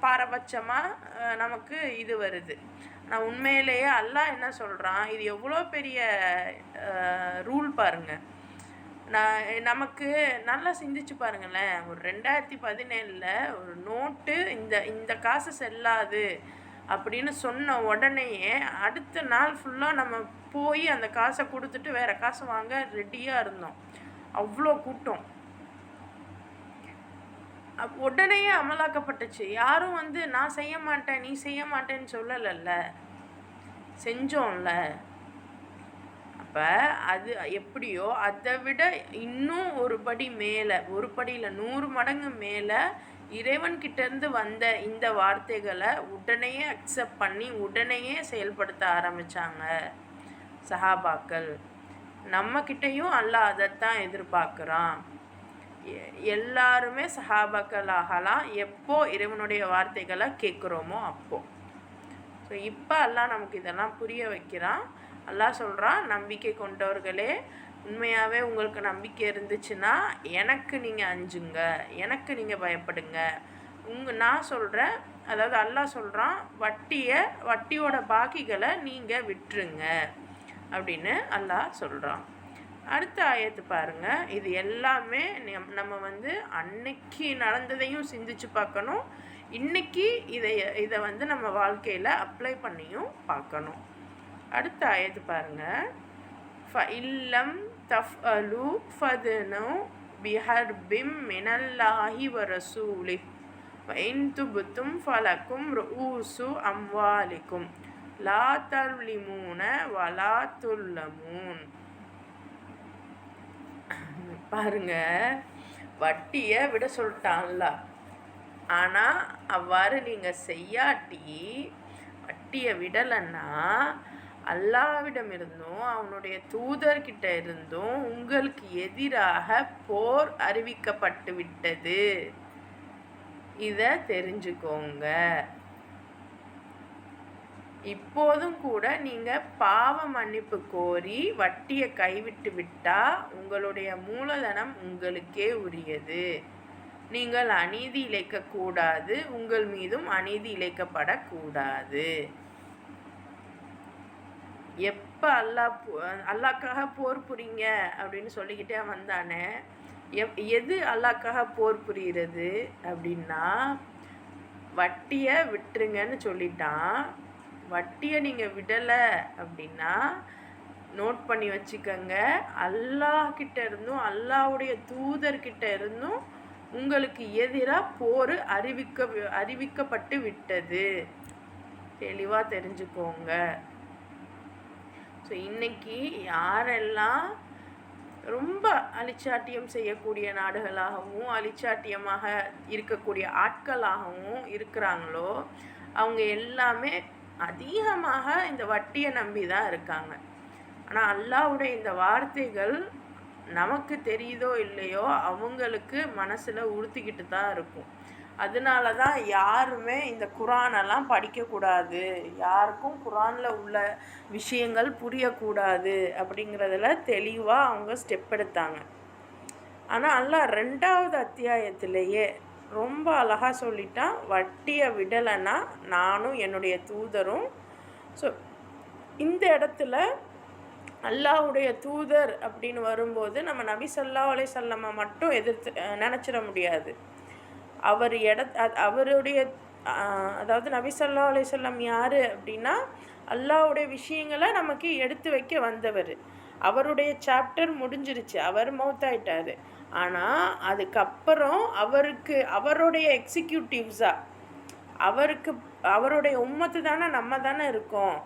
பாரபட்சமாக நமக்கு இது வருது. ஆனால் உண்மையிலேயே அல்லாஹ் என்ன சொல்கிறான், இது எவ்வளோ பெரிய ரூல் பாருங்கள். நமக்கு நல்லா சிந்திச்சு பாருங்களேன். ஒரு 2017 ஒரு நோட்டு இந்த காசு செல்லாது அப்படின்னு சொன்ன உடனேயே அடுத்த நாள் ஃபுல்லாக நம்ம போய் அந்த காசை கொடுத்துட்டு வேறு காசு வாங்க ரெடியாக இருந்தோம். அவ்வளோ கூட்டம். உடனேயே அமலாக்கப்பட்டுச்சு. யாரும் நான் செய்ய மாட்டேன், நீ செய்ய மாட்டேன்னு சொல்லலைல்ல, செஞ்சோம்ல. அப்போ அது எப்படியோ அதை விட இன்னும் ஒரு படி மேலே, ஒரு படியில் 100 மடங்கு மேலே இறைவன்கிட்டேருந்து வந்த இந்த வார்த்தைகளை உடனேயே அக்செப்ட் பண்ணி உடனேயே செயல்படுத்த ஆரம்பித்தாங்க சஹாபாக்கள். நம்மக்கிட்டையும் அல்லாஹ் அதைத்தான் எதிர்பார்க்குறான். எல்லாருமே சஹாபாக்கள் ஆகலாம் எப்போ இறைவனுடைய வார்த்தைகளை கேட்குறோமோ அப்போது. ஸோ இப்போ அல்லாஹ் நமக்கு இதெல்லாம் புரிய வைக்கிறான். அல்லாஹ் சொல்கிறான், நம்பிக்கை கொண்டவர்களே, உண்மையாகவே உங்களுக்கு நம்பிக்கை இருந்துச்சுன்னா எனக்கு நீங்கள் அஞ்சுங்க, எனக்கு நீங்கள் பயப்படுங்க. நான் சொல்கிறேன், அதாவது அல்லாஹ் சொல்கிறான், வட்டியோட பாக்கிகளை நீங்கள் விட்டுருங்க அப்படின்னு அல்லாஹ் சொல்கிறான். அடுத்த ஆயத்து பாருங்கள். இது எல்லாமே நம்ம அன்னைக்கு நடந்ததையும் சிந்திச்சு பார்க்கணும், இன்னைக்கு இதை நம்ம வாழ்க்கையில் அப்ளை பண்ணியும் பார்க்கணும். அடுத்த ஆயத்து பாருங்கள். ஃபஇல்லம் தஃஅலு ஃபதுனு பிஹர்பிம் மினல்லாஹி வரசூலிஹ் வஇன் துப்தும் ஃபலக்கும் ரூஸு அம்வாலிக்கும் லா தல்லிமூன வலா துல்லமூன். பாருங்க, வட்டியை விட சொல்லிட்டான்ல. ஆனால் அவ்வாறு நீங்கள் செய்யாட்டி, வட்டியை விடலைன்னா அல்லாஹ்விடமிருந்தும் அவனுடைய தூதர்கிட்ட இருந்தும் உங்களுக்கு எதிராக போர் அறிவிக்கப்பட்டு விட்டது, இதை தெரிஞ்சுக்கோங்க. இப்போதும் கூட நீங்கள் பாவ மன்னிப்பு கோரி வட்டியை கைவிட்டு விட்டால் உங்களுடைய மூலதனம் உங்களுக்கே உரியது. நீங்கள் அநீதி இழைக்கக்கூடாது, உங்கள் மீதும் அநீதி இழைக்கப்படக்கூடாது. எப்போ அல்லாஹ்க்காக போர் புரிங்க அப்படின்னு சொல்லிக்கிட்டே வந்தானே, எது அல்லாஹ்க்காக போர் புரிகிறது அப்படின்னா, வட்டியை விட்டுருங்கன்னு சொல்லிட்டான். வட்டியை நீங்கள் விடலை அப்படின்னா நோட் பண்ணி வச்சுக்கோங்க, அல்லாஹ்கிட்ட இருந்தும் அல்லாஹ்வுடைய தூதர்கிட்ட இருந்தும் உங்களுக்கு எதிராக போர் அறிவிக்கப்பட்டு விட்டது. தெளிவாக தெரிஞ்சுக்கோங்க. ஸோ இன்னைக்கு யாரெல்லாம் ரொம்ப அலிச்சாட்டியம் செய்யக்கூடிய நாடுகளாகவும் அலிச்சாட்டியமாக இருக்கக்கூடிய ஆட்களாகவும் இருக்கிறாங்களோ அவங்க எல்லாமே அதிகமாக இந்த வட்டியை நம்பி தான் இருக்காங்க. ஆனால் அல்லாஹ்வுடைய இந்த வார்த்தைகள் நமக்கு தெரியுதோ இல்லையோ அவங்களுக்கு மனசில் உறுத்திக்கிட்டு தான் இருக்கும். அதனால தான் யாருமே இந்த குரானெல்லாம் படிக்கக்கூடாது, யாருக்கும் குரானில் உள்ள விஷயங்கள் புரியக்கூடாது அப்படிங்கிறதுல தெளிவாக அவங்க ஸ்டெப் எடுத்தாங்க. ஆனால் அல்லாஹ் 2வது அத்தியாயத்திலேயே ரொம்ப அழகாக சொல்லிட்டான், வட்டியை விடலைன்னா நானும் என்னுடைய தூதரும். ஸோ இந்த இடத்துல அல்லாஹ்வுடைய தூதர் அப்படின்னு வரும்போது நம்ம நபி ஸல்லல்லாஹு அலைஹி வஸல்லம் மட்டும் நினச்சிட முடியாது. அவருடைய அதாவது நபி ஸல்லல்லாஹு அலைஹி வஸல்லம் யார் அப்படின்னா அல்லாஹ்வுடைய விஷயங்களை நமக்கு எடுத்து வைக்க வந்தவர். அவருடைய சாப்டர் முடிஞ்சிருச்சு, அவர் மௌத்தாயிட்டார். ஆனால் அதுக்கப்புறம் அவருடைய எக்ஸிக்யூட்டிவ்ஸாக அவருடைய உம்மத்து தானே நம்ம தானே இருக்கோம்.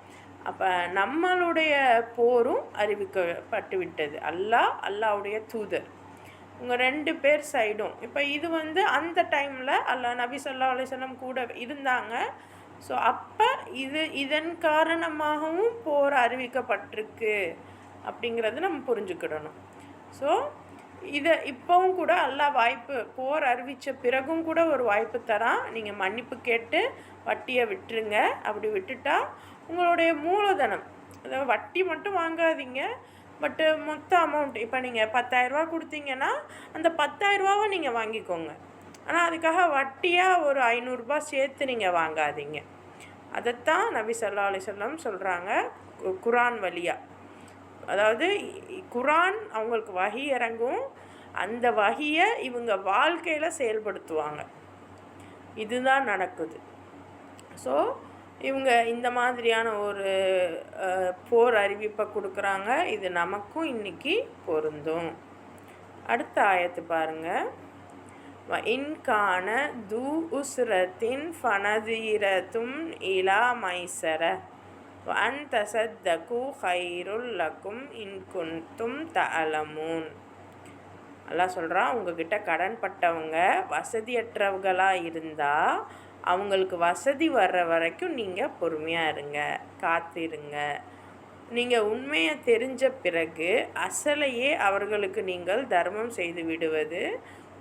அப்போ நம்மளுடைய போரும் அறிவிக்கப்பட்டு விட்டது. அல்லாஹ்வுடைய தூதர் உங்கள் 2 பேர் சைடும். இப்போ இது அந்த டைமில் நபி ஸல்லல்லாஹு அலைஹி வஸல்லம் கூட இருந்தாங்க. ஸோ அப்போ இதன் காரணமாகவும் போர் அறிவிக்கப்பட்டிருக்கு அப்படிங்கிறது நம்ம புரிஞ்சுக்கிடணும். ஸோ இப்போவும் கூட அல்லாஹ் போர் அறிவித்த பிறகும் கூட ஒரு வாய்ப்பு தரான். நீங்கள் மன்னிப்பு கேட்டு வட்டியை விட்டுருங்க. அப்படி விட்டுட்டா உங்களுடைய மூலதனம், அதாவது வட்டி மட்டும் வாங்காதீங்க, பட்டு மொத்த அமௌண்ட், இப்போ நீங்கள் 10,000 கொடுத்தீங்கன்னா அந்த 10,000 நீங்கள் வாங்கிக்கோங்க. ஆனால் அதுக்காக வட்டியாக ஒரு 500 சேர்த்து நீங்கள் வாங்காதீங்க. அதைத்தான் நபி ஸல்லல்லாஹு அலைஹி வஸல்லம் சொல்கிறாங்க குரான் வழியாக. அதாவது குரான் அவங்களுக்கு வஹி இறங்கும், அந்த வஹியை இவங்க வாழ்க்கையில் செயல்படுத்துவாங்க. இதுதான் நடக்குது. ஸோ இவங்க இந்த மாதிரியான ஒரு போர் அறிவிப்பை கொடுக்குறாங்க. இது நமக்கும் இன்றைக்கி பொருந்தும். அடுத்த ஆயத்து பாருங்கள். இன்கான து உஸ்ரத்தின் ஃபனதீரத்தும் இலா மைசர அன் தசத்தகு ஹைருல் லக்கும் இன் குன்தும் தஅலமூன். அல்லாஹ் சொல்கிறான், உங்ககிட்ட கடன் பட்டவங்க வசதியற்றவங்களாக இருந்தால் அவங்களுக்கு வசதி வர்ற வரைக்கும் நீங்கள் பொறுமையாக இருங்க, காத்திருங்க. நீங்கள் உண்மையை தெரிஞ்ச பிறகு அசலையே அவர்களுக்கு நீங்கள் தர்மம் செய்து விடுவது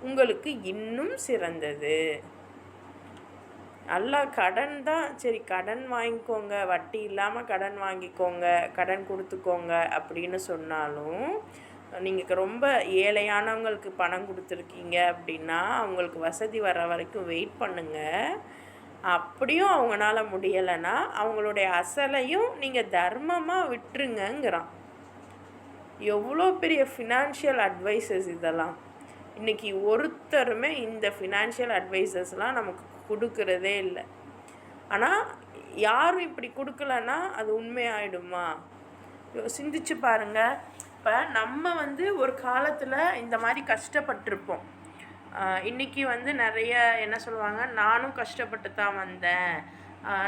உங்களுக்கு இன்னும் சிறந்தது. அல்லாஹ் கடன் தான், சரி கடன் வாங்கிக்கோங்க, வட்டி இல்லாமல் கடன் வாங்கிக்கோங்க, கடன் கொடுத்துக்கோங்க அப்படின்னு சொன்னாலும் நீங்கள் ரொம்ப ஏழையானவங்களுக்கு பணம் கொடுத்துருக்கீங்க அப்படின்னா அவங்களுக்கு வசதி வர வரைக்கும் வெயிட் பண்ணுங்கள். அப்படியும் அவங்களால முடியலைன்னா அவங்களுடைய அசலையும் நீங்கள் தர்மமாக விட்டுருங்கங்கிறான். எவ்வளோ பெரிய ஃபினான்ஷியல் அட்வைசஸ் இதெல்லாம். இன்றைக்கி ஒருத்தருமே இந்த ஃபினான்ஷியல் அட்வைசஸ்லாம் நமக்கு கொடுக்கறதே இல்லை. ஆனால் யாரும் இப்படி கொடுக்கலன்னா அது உண்மையாயிடுமா? சிந்திச்சு பாருங்கள். இப்போ நம்ம ஒரு காலத்தில் இந்த மாதிரி கஷ்டப்பட்டிருப்போம். இன்றைக்கி நிறைய என்ன சொல்லுவாங்க, நானும் கஷ்டப்பட்டு தான் வந்தேன்,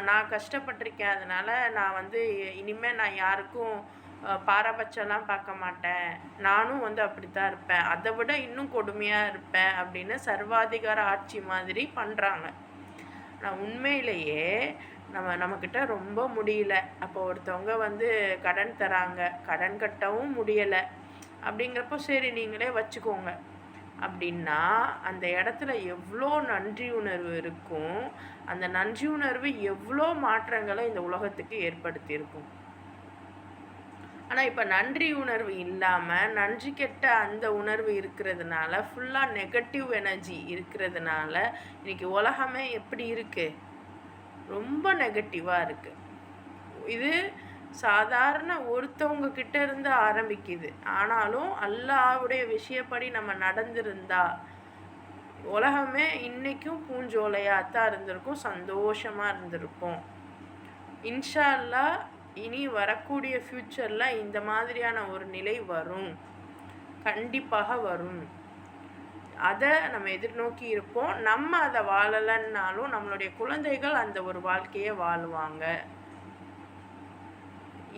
நான் கஷ்டப்பட்டிருக்கேன், அதனால் நான் இனிமேல் நான் யாருக்கும் பாரபட்சம்லாம் பார்க்க மாட்டேன், நானும் அப்படி தான் இருப்பேன், அதை விட இன்னும் கொடுமையாக இருப்பேன் அப்படின்னு சர்வாதிகார ஆட்சி மாதிரி பண்ணுறாங்க. ஆனால் உண்மையிலேயே நம்மக்கிட்ட ரொம்ப முடியல, அப்போ ஒருத்தவங்க கடன் தராங்க, கடன் கட்டவும் முடியலை அப்படிங்கிறப்போ சரி நீங்களே வச்சுக்கோங்க அப்படின்னா அந்த இடத்துல எவ்வளோ நன்றி உணர்வு இருக்கும். அந்த நன்றி உணர்வு எவ்வளோ மாற்றங்களை இந்த உலகத்துக்கு ஏற்படுத்தியிருக்கும். ஆனால் இப்போ நன்றி உணர்வு இல்லாமல் நன்றி கெட்ட அந்த உணர்வு இருக்கிறதுனால, ஃபுல்லாக நெகட்டிவ் எனர்ஜி இருக்கிறதுனால இன்றைக்கி உலகமே எப்படி இருக்குது, ரொம்ப நெகட்டிவாக இருக்குது. இது சாதாரண ஒருத்தவங்க கிட்ட இருந்து ஆரம்பிக்குது. ஆனாலும் அல்லாஹ்வுடைய விஷயப்படி நம்ம நடந்திருந்தா உலகமே இன்றைக்கும் பூஞ்சோலையாக தான் இருந்திருக்கும், சந்தோஷமாக இருந்திருக்கும். இன்ஷா அல்லாஹ் இனி வரக்கூடிய ஃப்யூச்சரில் இந்த மாதிரியான ஒரு நிலை வரும், கண்டிப்பாக வரும். அதை நம்ம எதிர்நோக்கி இருப்போம். நம்ம அதை வாழலைன்னாலும் நம்மளுடைய குழந்தைகள் அந்த ஒரு வாழ்க்கையை வாழுவாங்க.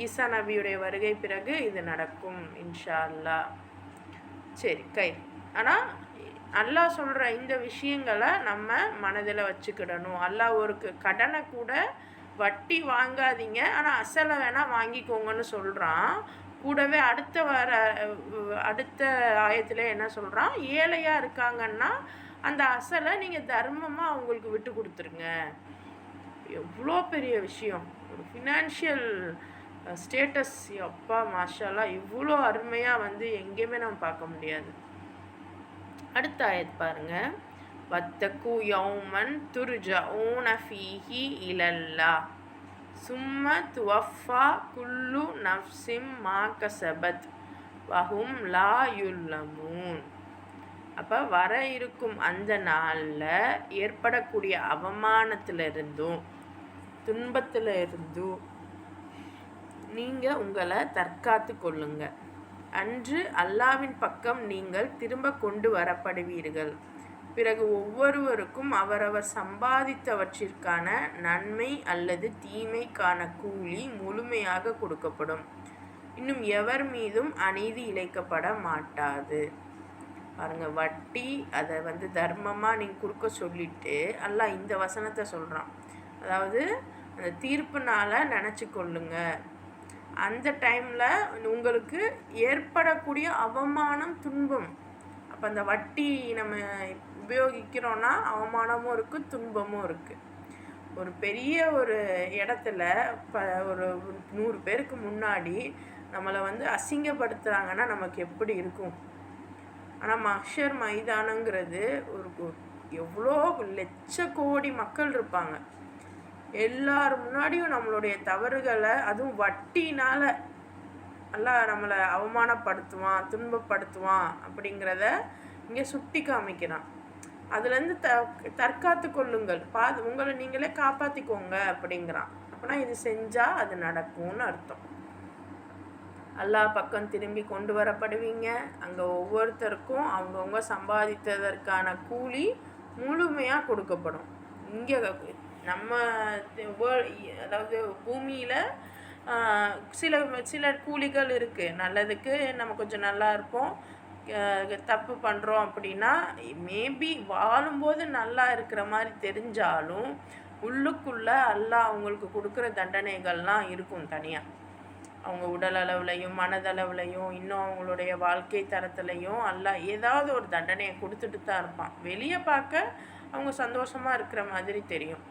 ஈசா நபியுடைய வருகை பிறகு இது நடக்கும் இன்ஷா அல்லாஹ். சரி ஆனால் அல்லாஹ் சொல்கிற இந்த விஷயங்களை நம்ம மனதில் வச்சுக்கிடணும். அல்லாஹ் ஒரு கடனை கூட வட்டி வாங்காதீங்க, ஆனால் அசலை வேணால் வாங்கிக்கோங்கன்னு சொல்கிறான். கூடவே அடுத்த ஆயத்தில் என்ன சொல்கிறான், ஏழையாக இருக்காங்கன்னா அந்த அசலை நீங்கள் தர்மமாக அவங்களுக்கு விட்டு கொடுத்துருங்க. எவ்வளோ பெரிய விஷயம்! ஒரு ஃபினான்ஷியல் ஸ்டேட்டஸ், அப்பா மாஷாலா, இவ்வளோ அருமையாக எங்கேயுமே நம்ம பார்க்க முடியாது. அடுத்த ஆயத் பாருங்க. வத்தகு யௌமன் துர்ஜஊன ஃபீஹி இலல்லாஹ் சும்ம துவஃபா குல்லு நஃப்ஸிம் மா கஸபத் வஹும் லா யுல்லமூன். அப்போ வர இருக்கும் அந்த நாளில் ஏற்படக்கூடிய அவமானத்திலிருந்தும் துன்பத்தில் இருந்தும் நீங்கள் உங்களை தற்காத்து கொள்ளுங்க. அன்று அல்லாவின் பக்கம் நீங்கள் திரும்ப கொண்டு வரப்படுவீர்கள். பிறகு ஒவ்வொருவருக்கும் அவரவர் சம்பாதித்தவற்றிற்கான நன்மை அல்லது தீமைக்கான கூலி முழுமையாக கொடுக்கப்படும். இன்னும் எவர் மீதும் அநீதி இழைக்கப்பட மாட்டாது. பாருங்க, வட்டி அதை தர்மமாக நீங்கள் கொடுக்க சொல்லிட்டு அல்லாஹ் இந்த வசனத்தை சொல்கிறான். அதாவது அந்த தீர்ப்புனால நினச்சி கொள்ளுங்க. அந்த டைமில் உங்களுக்கு ஏற்படக்கூடிய அவமானம், துன்பம். அப்போ அந்த வட்டி நம்ம உபயோகிக்கிறோன்னா அவமானமும் இருக்குது, துன்பமும் இருக்குது. ஒரு பெரிய ஒரு இடத்துல ஒரு 100 பேருக்கு முன்னாடி நம்மளை அசிங்கப்படுத்துகிறாங்கன்னா நமக்கு எப்படி இருக்கும்? ஆனால் மஹ்ஷர் மைதானங்கிறது எவ்வளோ லட்ச கோடி மக்கள் இருப்பாங்க. எல்லார் முன்னாடியும் நம்மளுடைய தவறுகளை, அதுவும் வட்டினால் எல்லாம் நம்மளை அவமானப்படுத்துவான், துன்பப்படுத்துவான் அப்படிங்கிறத இங்கே சுட்டி காமிக்கிறான். அதுலேருந்து தற்காத்து கொள்ளுங்கள், உங்களை நீங்களே காப்பாற்றிக்கோங்க அப்படிங்கிறான். அப்படின்னா இது செஞ்சால் அது நடக்கும்னு அர்த்தம். அல்லாஹ் பக்கம் திரும்பி கொண்டு வரப்படுவீங்க. அங்கே ஒவ்வொருத்தருக்கும் அவங்கவுங்க சம்பாதித்ததற்கான கூலி முழுமையாக கொடுக்கப்படும். இங்கே நம்ம அதாவது பூமியில் சில கூலிகள் இருக்குது. நல்லதுக்கு நம்ம கொஞ்சம் நல்லா இருப்போம். தப்பு பண்ணுறோம் அப்படின்னா மேபி வாழும்போது நல்லா இருக்கிற மாதிரி தெரிஞ்சாலும் உள்ளுக்குள்ளே அல்லாஹ் அவங்களுக்கு கொடுக்குற தண்டனைகள்லாம் இருக்கும் தனியாக. அவங்க உடல் அளவுலையும் மனதளவுலையும் இன்னும் அவங்களுடைய வாழ்க்கை தரத்துலையும் அல்லாஹ் ஏதாவது ஒரு தண்டனையை கொடுத்துட்டு தான் இருப்பான். வெளியே பார்க்க அவங்க சந்தோஷமாக இருக்கிற மாதிரி தெரியும்.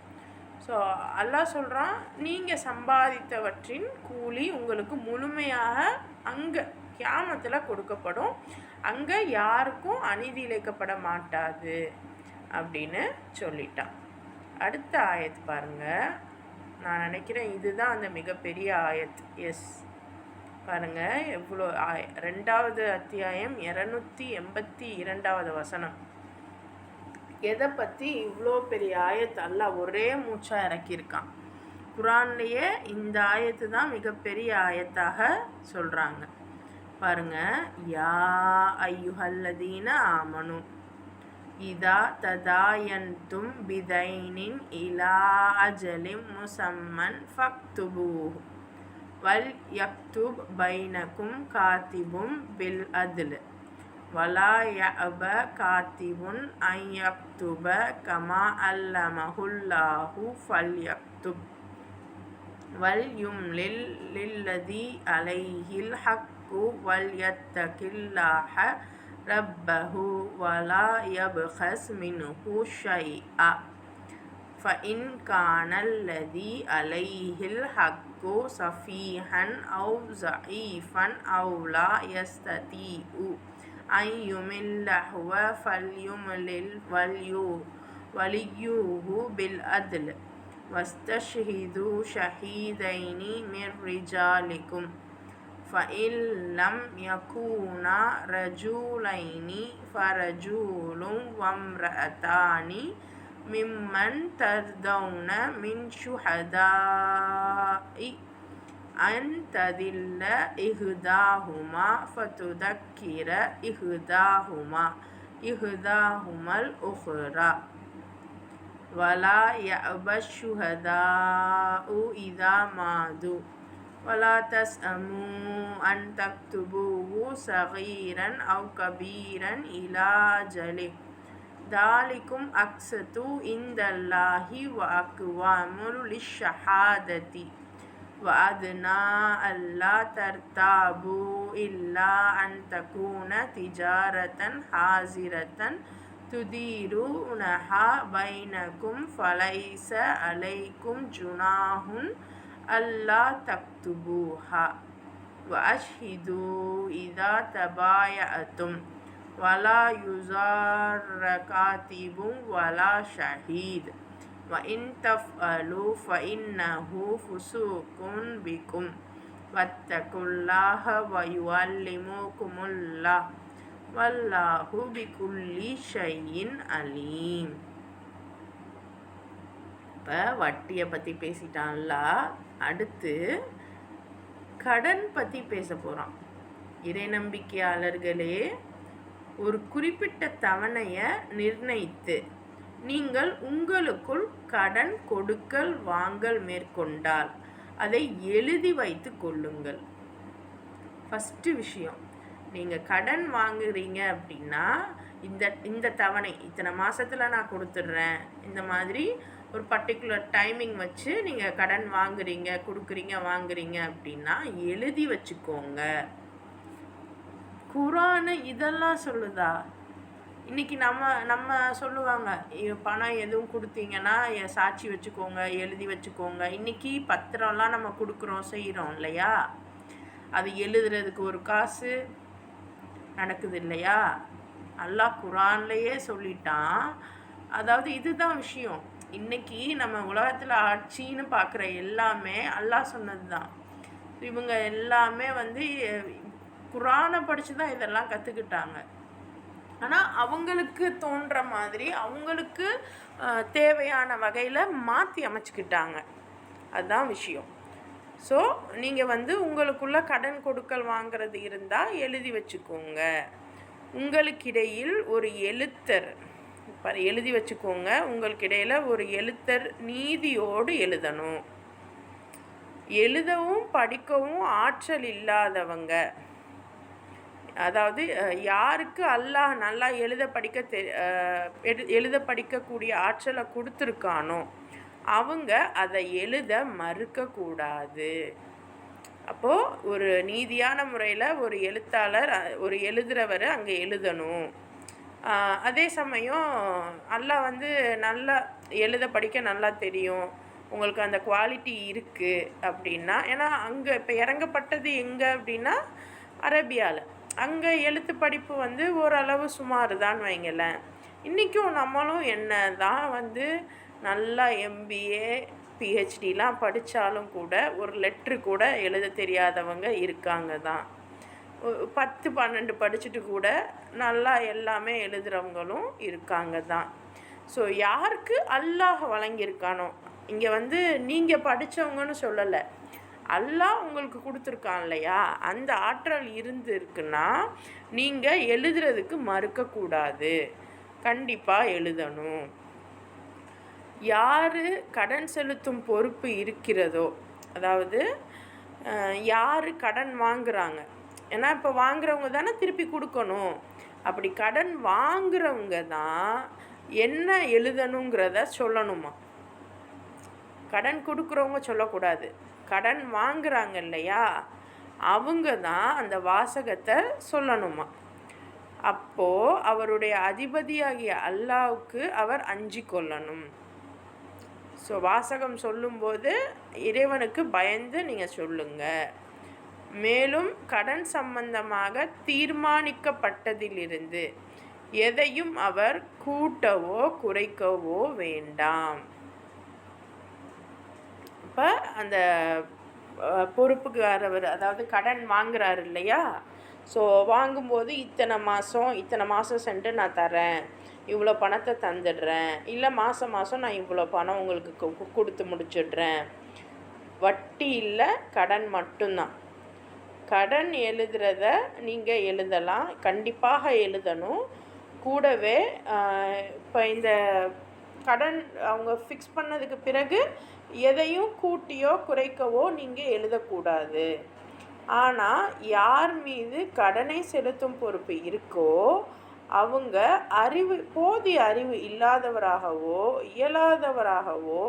ஸோ அல்லாஹ் சொல்கிறான், நீங்கள் சம்பாதித்தவற்றின் கூலி உங்களுக்கு முழுமையாக அங்கே கியாமத்தில் கொடுக்கப்படும். அங்கே யாருக்கும் அநீதி இழைக்கப்பட மாட்டாது அப்படின்னு சொல்லிட்டான். அடுத்த ஆயத் பாருங்கள். நான் நினைக்கிறேன் இதுதான் அந்த மிகப்பெரிய ஆயத். எஸ், பாருங்கள் எவ்வளோ 2வது அத்தியாயம் 282வது வசனம். எதை பற்றி இவ்வளோ பெரிய ஆயத்து அல்லாஹ் ஒரே மூச்சாக இறக்கியிருக்கான். குரான்லேயே இந்த ஆயத்து தான் மிகப்பெரிய ஆயத்தாக சொல்கிறாங்க. பாருங்கள், யா ஐயுஹல்லதீன ஆமனு இதா ததாயன்தும் பிதைனின் இலா அஜலிம் முசம்மன் ஃபக்துபூஹு வல் யக்துப் பைனக்கும் காத்திபும் பில் அத்ல் வலா யஅப காத்திபுன் அன் யக்துப கமா அல்லமஹுல்லாஹு ஃபல்யக்துப் வல் யும்லில் லில்லதி அலைஹில் ஹக்கு வல் யத்தகில்லாஹ ரப்பஹு வலா யப்கஸ் மின்ஹு ஷைஆ ஃபஇன் கானல்லதி அலைஹில் ஹக்கு சஃபீஹன் அவு ஸஈஃபன் அவு லா யஸ்ததீஉ அன் யுமில்லஹுவ ஃபல்யும்லில் வலியூஹு பில் அத்ல் வஸ்தஷ்ஹிது ஷஹீதைனி மிர் ரிஜாலிக்கும் ஃபஇன் லம் யகூனா ரஜுலைனி ஃபரஜுலும் வம்ரஅதானி மிம்மன் தர்தௌன மின் ஷுஹதாஇ அன் ததில்ல இஹ்தாஹுமா ஃபதுதக்கிர இஹ்தாஹுமல் உஹ்ரா வலா யஅபஷ் ஷுஹதாஉ இதா மாது வலா தஸ்அமு அன் தக்துபூஹு ஸகீரன் அவ் கபீரன் இலா அஜலிஹ் தாலிக்கும் அக்ஸது இந்தல்லாஹி வ அக்வாமுல் லிஷ்ஷஹாததி வ அதனா அல்லா தர்தாபு இல்லா அன் தகூன திஜாரத்தன் ஹாசிரத்தன் துதீருனஹா பைனக்கும் ஃபலைஸ அலைக்கும் ஜுனாஹுன் அல்லா தக்துபூஹா வ அஷ்ஹிது இதா தபாயஅத்தும் வலா யுஸார்ர காத்திபும் வலா ஷஹீத் வ இன் தஃஅலு ஃபஇன்னஹு ஃபுசூகுன் பிக்கும் வத்தகுல்லாஹ வ யுஅல்லிமுகுமுல்லாஹ் வல்லாஹு பிகுல்லி ஷைஇன் அலீம். இப்போ வட்டியை பற்றி பேசிட்டான்ல, அடுத்து கடன் பற்றி பேச போகிறான். இறை நம்பிக்கையாளர்களே, ஒரு குறிப்பிட்ட தவணையை நிர்ணயித்து நீங்கள் உங்களுக்குள் கடன் கொடுக்கல் வாங்கல் மேற்கொண்டால் அதை எழுதி வைத்து கொள்ளுங்கள். ஃபஸ்ட்டு விஷயம், நீங்கள் கடன் வாங்குறீங்க அப்படின்னா இந்த தவணை இத்தனை மாதத்தில் நான் கொடுத்துட்றேன், இந்த மாதிரி ஒரு பர்டிகுலர் டைமிங் வச்சு நீங்கள் கடன் வாங்குறீங்க அப்படின்னா எழுதி வச்சுக்கோங்க. குரான் இதெல்லாம் சொல்லுதா? இன்றைக்கி நம்ம சொல்லுவாங்க, பணம் எதுவும் கொடுத்தீங்கன்னா சாட்சி வச்சுக்கோங்க, எழுதி வச்சுக்கோங்க. இன்றைக்கி பத்திரம்லாம் நம்ம கொடுக்குறோம், செய்கிறோம் இல்லையா? அது எழுதுறதுக்கு ஒரு காசு நடக்குது இல்லையா? அல்லாஹ் குரான்லேயே சொல்லிட்டான். அதாவது இதுதான் விஷயம். இன்றைக்கி நம்ம உலகத்தில் ஆட்சின்னு பார்க்குற எல்லாமே அல்லாஹ் சொன்னது தான். இவங்க எல்லாமே குரானை படித்து தான் இதெல்லாம் கற்றுக்கிட்டாங்க. ஆனால் அவங்களுக்கு தோன்ற மாதிரி அவங்களுக்கு தேவையான வகையில் மாற்றி அமைச்சிக்கிட்டாங்க. அதுதான் விஷயம். ஸோ நீங்கள் உங்களுக்குள்ள கடன் கொடுக்கல் வாங்கிறது இருந்தால் எழுதி வச்சுக்கோங்க. உங்களுக்கிடையில் ஒரு எழுத்தர் எழுதி வச்சுக்கோங்க. உங்களுக்கிடையில் ஒரு எழுத்தர் நீதியோடு எழுதணும். எழுதவும் படிக்கவும் ஆற்றல் இல்லாதவங்க, அதாவது யாருக்கு அல்லாஹ் நல்லா எழுத படிக்கக்கூடிய ஆற்றலை கொடுத்துருக்கானோ அவங்க அதை எழுத மறுக்கக்கூடாது. அப்போது ஒரு நீதியான முறையில் ஒரு எழுத்தாளர் ஒரு எழுதுகிறவர் அங்கே எழுதணும். அதே சமயம் அல்லாஹ் நல்லா எழுத படிக்க நல்லா தெரியும், உங்களுக்கு அந்த குவாலிட்டி இருக்குது அப்படின்னா, ஏன்னா அங்கே இப்போ இறங்கப்பட்டது எங்கே அப்படின்னா அரேபியாவில், அங்கே எழுத்து படிப்பு ஓரளவு சுமார் தான் வைங்களேன். இன்றைக்கும் நம்மளும் என்ன தான் நல்லா MBA PhDலாம் படித்தாலும் கூட ஒரு லெட்ரு கூட எழுத தெரியாதவங்க இருக்காங்க தான். 10-12 படிச்சுட்டு கூட நல்லா எல்லாமே எழுதுகிறவங்களும் இருக்காங்க தான். ஸோ யாருக்கு அல்லாஹ் வழங்கியிருக்கானோ, இங்கே நீங்கள் படித்தவங்கன்னு சொல்லலை, அல்லாஹ் உங்களுக்கு கொடுத்துருக்கான் இல்லையா, அந்த ஆற்றல் இருக்குன்னா நீங்கள் எழுதுறதுக்கு மறுக்கக்கூடாது, கண்டிப்பாக எழுதணும். யார் கடன் செலுத்தும் பொறுப்பு இருக்கிறதோ, அதாவது யார் கடன் வாங்குகிறாங்க, ஏன்னா இப்போ வாங்குறவங்க தானே திருப்பி கொடுக்கணும். அப்படி கடன் வாங்குறவங்க தான் என்ன எழுதணுங்கிறத சொல்லணுமா. கடன் கொடுக்குறவங்க சொல்லக்கூடாது. கடன் வாங்குறாங்க இல்லையா, அவங்க தான் அந்த வாசகத்தை சொல்லணுமா. அப்போது அவருடைய அதிபதியாகிய அல்லாஹ்வுக்கு அவர் அஞ்சி கொள்ளணும். ஸோ வாசகம் சொல்லும்போது இறைவனுக்கு பயந்து நீங்கள் சொல்லுங்கள். மேலும் கடன் சம்பந்தமாக தீர்மானிக்கப்பட்டதிலிருந்து எதையும் அவர் கூட்டவோ குறைக்கவோ வேண்டாம். இப்போ அந்த பொறுப்புக்காரவர், அதாவது கடன் வாங்குறாரு இல்லையா, ஸோ வாங்கும்போது இத்தனை மாதம் சென்று நான் தரேன், இவ்வளோ பணத்தை தந்துடுறேன், இல்லை மாதம் நான் இவ்வளோ பணம் உங்களுக்கு கொடுத்து முடிச்சிடுறேன். வட்டி இல்லை, கடன் மட்டும்தான். கடன் எழுதுறத நீங்கள் எழுதலாம், கண்டிப்பாக எழுதணும். கூடவே இப்போ இந்த கடன் அவங்க ஃபிக்ஸ் பண்ணதுக்கு பிறகு எதையும் கூட்டியோ குறைக்கவோ நீங்கள் எழுதக்கூடாது. ஆனால் யார் மீது கடனை செலுத்தும் பொறுப்பு இருக்கோ அவங்க போதிய அறிவு இல்லாதவராகவோ இயலாதவராகவோ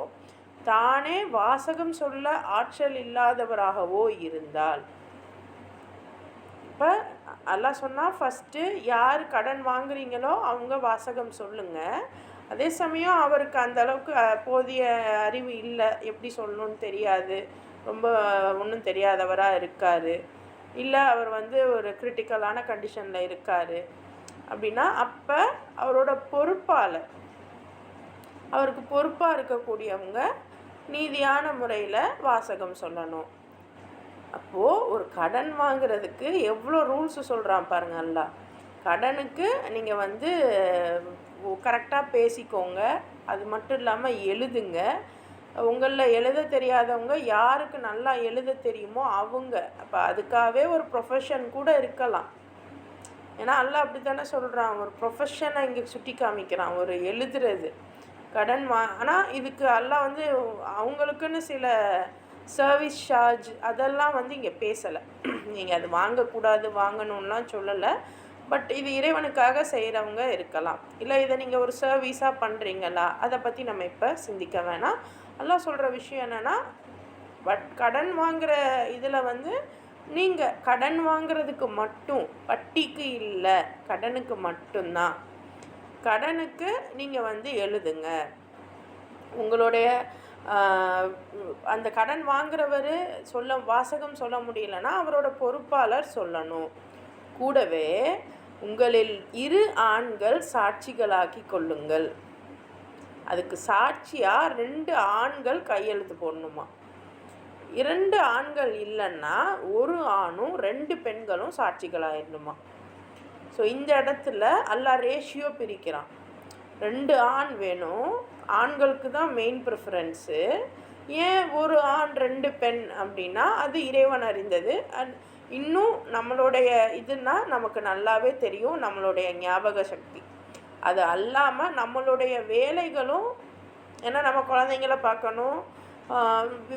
தானே வாசகம் சொல்ல ஆற்றல் இல்லாதவராகவோ இருந்தால், இப்போ அல்லாஹ் சொன்னால் ஃபஸ்ட்டு யார் கடன் வாங்குறீங்களோ அவங்க வாசகம் சொல்லுங்கள். அதே சமயம் அவருக்கு அந்த அளவுக்கு போதிய அறிவு இல்லை, எப்படி சொல்லணும்னு தெரியாது, ரொம்ப ஒன்றும் தெரியாதவராக இருக்கார், இல்லை அவர் ஒரு கிரிட்டிக்கலான கண்டிஷனில் இருக்கார் அப்படின்னா, அப்போ அவரோட அவருக்கு பொறுப்பாக இருக்கக்கூடியவங்க நீதியான முறையில் வாசகம் சொல்லணும். அப்போது ஒரு கடன் வாங்குறதுக்கு எவ்வளோ ரூல்ஸு சொல்கிறான் பாருங்க அல்லாஹ். கடனுக்கு நீங்கள் கரெக்டாக பேசிக்கோங்க, அது மட்டும் இல்லாமல் எழுதுங்க. உங்களில் எழுத தெரியாதவங்க யாருக்கு நல்லா எழுத தெரியுமோ அவங்க, அப்போ அதுக்காகவே ஒரு ப்ரொஃபஷன் கூட இருக்கலாம். ஏன்னா அல்லாஹ் அப்படி தானே சொல்கிறான், ஒரு ப்ரொஃபஷனை இங்கே சுட்டி காமிக்கிறான், ஒரு எழுதுறது கடன் ஆனால் இதுக்கு அல்லாஹ் அவங்களுக்குன்னு சில சர்வீஸ் சார்ஜ் அதெல்லாம் இங்கே பேசலை. நீங்கள் அது வாங்கக்கூடாது வாங்கணும்லாம் சொல்லலை. பட் இது இறைவனுக்காக செய்கிறவங்க இருக்கலாம், இல்லை இதை நீங்கள் ஒரு சர்வீஸாக பண்ணுறீங்களா, அதை பற்றி நம்ம இப்போ சிந்திக்க வேணாம். அல்லாஹ் சொல்கிற விஷயம் என்னென்னா, கடன் வாங்குகிற இதில் நீங்கள் கடன் வாங்குறதுக்கு மட்டும், வட்டிக்கு இல்லை, கடனுக்கு மட்டும்தான். கடனுக்கு நீங்கள் எழுதுங்க. உங்களுடைய அந்த கடன் வாங்குறவர் வாசகம் சொல்ல முடியலன்னா அவரோட பொறுப்பாளர் சொல்லணும். கூடவே உங்களில் 2 ஆண்கள் சாட்சிகளாக்கி கொள்ளுங்கள். அதுக்கு சாட்சியாக 2 ஆண்கள் கையெழுத்து போடணுமா. 2 ஆண்கள் இல்லைன்னா 1 ஆணும் 2 பெண்களும் சாட்சிகளாகிடணுமா. ஸோ இந்த இடத்துல அல்லாஹ் ரேஷியோ பிரிக்கிறான். 2 ஆண் வேணும், ஆண்களுக்கு தான் மெயின் ப்ரிஃபரன்ஸு. ஏன் 1 ஆண் 2 பெண் அப்படின்னா, அது இறைவன் அறிந்தது. இன்னும் நம்மளுடைய இதுனா நமக்கு நல்லாவே தெரியும், நம்மளுடைய ஞாபக சக்தி. அது அல்லாமல் நம்மளுடைய வேலைகளும், ஏன்னா நம்ம குழந்தைங்கள பார்க்கணும்,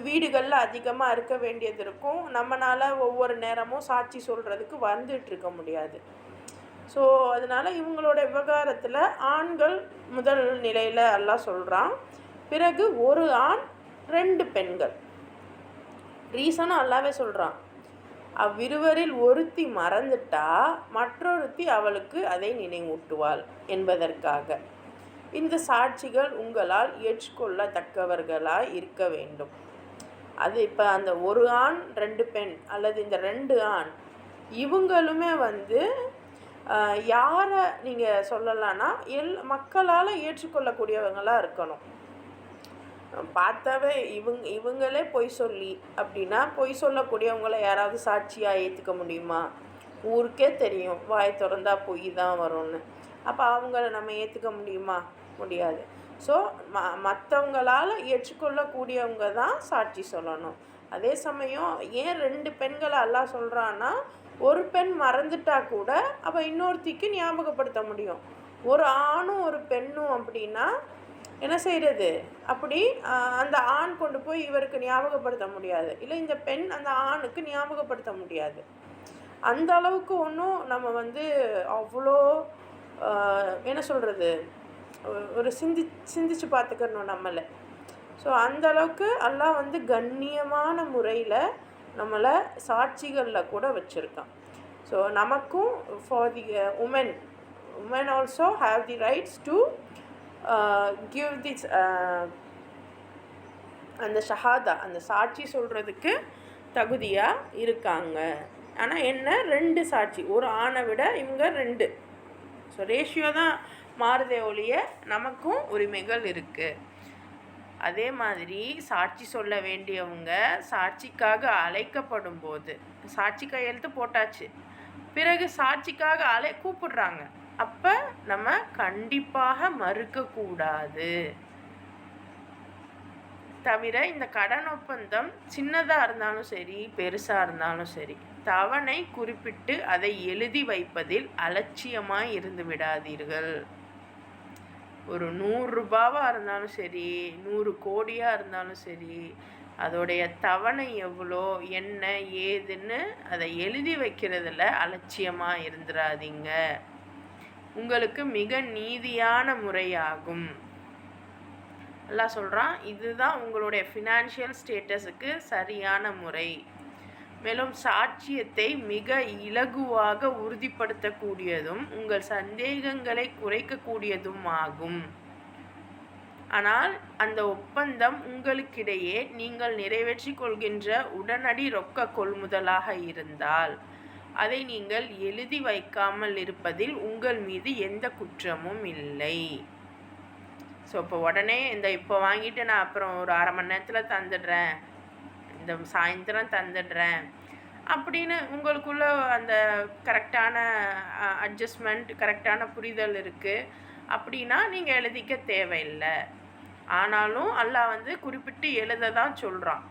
வீடுகளில் அதிகமாக இருக்க வேண்டியது இருக்கும், நம்மளால் ஒவ்வொரு நேரமும் சாட்சி சொல்கிறதுக்கு வந்துட்டுருக்க முடியாது. ஸோ அதனால் இவங்களோட விவகாரத்தில் ஆண்கள் முதல் நிலையில் எல்லாம் சொல்கிறான். பிறகு 1 ஆண் 2 பெண்கள். ரீசனும் அல்லாவே சொல்கிறான், அவ்விருவரில் ஒருத்தி மறந்துட்டா மற்றொருத்தி அவளுக்கு அதை நினைவூட்டுவாள் என்பதற்காக இந்த சாட்சிகள் உங்களால் ஏற்றுக்கொள்ளத்தக்கவர்களாய் இருக்க வேண்டும். அது இப்போ அந்த 1 ஆண் 2 பெண் அல்லது இந்த 2 ஆண் இவங்களுமே யாரை நீங்கள் சொல்லலான்னா மக்களால் ஏற்றுக்கொள்ளக்கூடியவங்களாக இருக்கணும். பார்த்தாவே இவங்களே பொய் சொல்லி அப்படின்னா, பொய் சொல்லக்கூடியவங்கள யாராவது சாட்சியாக ஏற்றுக்க முடியுமா? ஊருக்கே தெரியும் வாய் திறந்தா பொய் தான் வரும்னு. அப்போ அவங்கள நம்ம ஏற்றுக்க முடியுமா? முடியாது. ஸோ மற்றவங்களால் ஏற்றுக்கொள்ளக்கூடியவங்க தான் சாட்சி சொல்லணும். அதே சமயம் ஏன் 2 பெண்களை எல்லாம் சொல்கிறான்னா, ஒரு பெண் மறந்துட்டா கூட அப்போ இன்னொருத்திக்கு ஞாபகப்படுத்த முடியும். ஒரு ஆணும் ஒரு பெண்ணும் அப்படின்னா என்ன செய்கிறது? அப்படி அந்த ஆண் கொண்டு போய் இவருக்கு ஞாபகப்படுத்த முடியாது, இல்லை இந்த பெண் அந்த ஆணுக்கு ஞாபகப்படுத்த முடியாது. அந்த அளவுக்கு ஒன்றும் நம்ம அவ்வளோ என்ன சொல்கிறது, ஒரு சிந்திச்சு பார்த்துக்கணும் நம்மளை. ஸோ அந்த அளவுக்கு எல்லாம் கண்ணியமான முறையில் நம்மளை சாட்சிகளில் கூட வச்சுருக்கான். ஸோ நமக்கும் for the woman also have the rights to give this அந்த ஷஹாதா, அந்த சாட்சி சொல்கிறதுக்கு தகுதியாக இருக்காங்க. ஆனால் என்ன, 2 சாட்சி, ஒரு ஆணை விட இவங்க 2. ஸோ ரேஷியோ தான் மாறுதே ஒழிய நமக்கும் உரிமைகள் இருக்குது. அதே மாதிரி சாட்சி சொல்ல வேண்டியவங்க சாட்சிக்காக அழைக்கப்படும் போது, சாட்சி கையெழுத்து போட்டாச்சு, பிறகு சாட்சிக்காக கூப்பிடுறாங்க, அப்போ நம்ம கண்டிப்பாக மறுக்கக்கூடாது. தவிர இந்த கடன் ஒப்பந்தம் சின்னதாக இருந்தாலும் சரி பெருசாக இருந்தாலும் சரி, தவணை குறிப்பிட்டு அதை எழுதி வைப்பதில் அலட்சியமாக இருந்து விடாதீர்கள். ஒரு 100 ரூபாவாக இருந்தாலும் சரி, 100 கோடியாக இருந்தாலும் சரி, அதோடைய தவணை எவ்வளோ என்ன ஏதுன்னு அதை எழுதி வைக்கிறதுல அலட்சியமாக இருந்துடாதீங்க. உங்களுக்கு மிக நீதியான முறையாகும். அல்லாஹ் சொல்கிறான், இதுதான் உங்களுடைய ஃபினான்ஷியல் ஸ்டேட்டஸுக்கு சரியான முறை. மேலும் சாட்சியத்தை மிக இலகுவாக உறுதிப்படுத்தக்கூடியதும் உங்கள் சந்தேகங்களை குறைக்கக்கூடியதும் ஆகும். ஆனால் அந்த ஒப்பந்தம் உங்களுக்கிடையே நீங்கள் நிறைவேற்றிக் கொள்கின்ற உடனடி ரொக்க கொள்முதலாக இருந்தால் அதை நீங்கள் எழுதி வைக்காமல் இருப்பதில் உங்கள் மீது எந்த குற்றமும் இல்லை. ஸோ இப்போ உடனே இப்போ வாங்கிட்டு நான் அப்புறம் ஒரு 1/2 மணி நேரத்தில் தந்துடுறேன், இந்த சாயந்தரம் தந்துடுறேன் அப்படின்னு உங்களுக்குள்ள அந்த கரெக்டான அட்ஜஸ்ட்மெண்ட், கரெக்டான புரிதல் இருக்குது அப்படின்னா நீங்கள் எழுதிக்க தேவையில்லை. ஆனாலும் அல்லாஹ் குறிப்பிட்டு எழுத தான் சொல்கிறான்.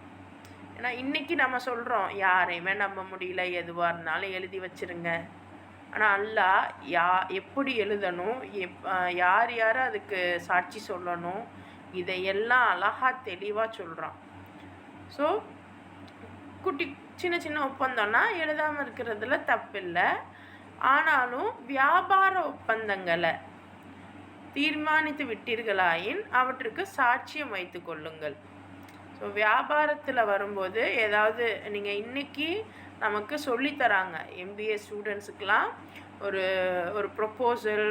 ஏன்னா இன்றைக்கி நம்ம சொல்கிறோம் யாரையுமே நம்ப முடியல, எதுவாக இருந்தாலும் எழுதி வச்சுருங்க. ஆனால் அல்லாஹ் எப்படி எழுதணும், யார் யார் அதுக்கு சாட்சி சொல்லணும், இதையெல்லாம் அழகாக தெளிவாக சொல்கிறான். ஸோ குட்டி சின்ன சின்ன ஒப்பந்தம்னா எழுதாமல் இருக்கிறதுல தப்பில்லை. ஆனாலும் வியாபார ஒப்பந்தங்களை தீர்மானித்து விட்டீர்களாயின் அவற்றுக்கு சாட்சியம் வைத்து கொள்ளுங்கள். ஸோ வியாபாரத்தில் வரும்போது ஏதாவது நீங்கள் இன்றைக்கி நமக்கு சொல்லித்தராங்க MBA ஸ்டூடெண்ட்ஸுக்கெலாம் ஒரு ப்ரொப்போசல்,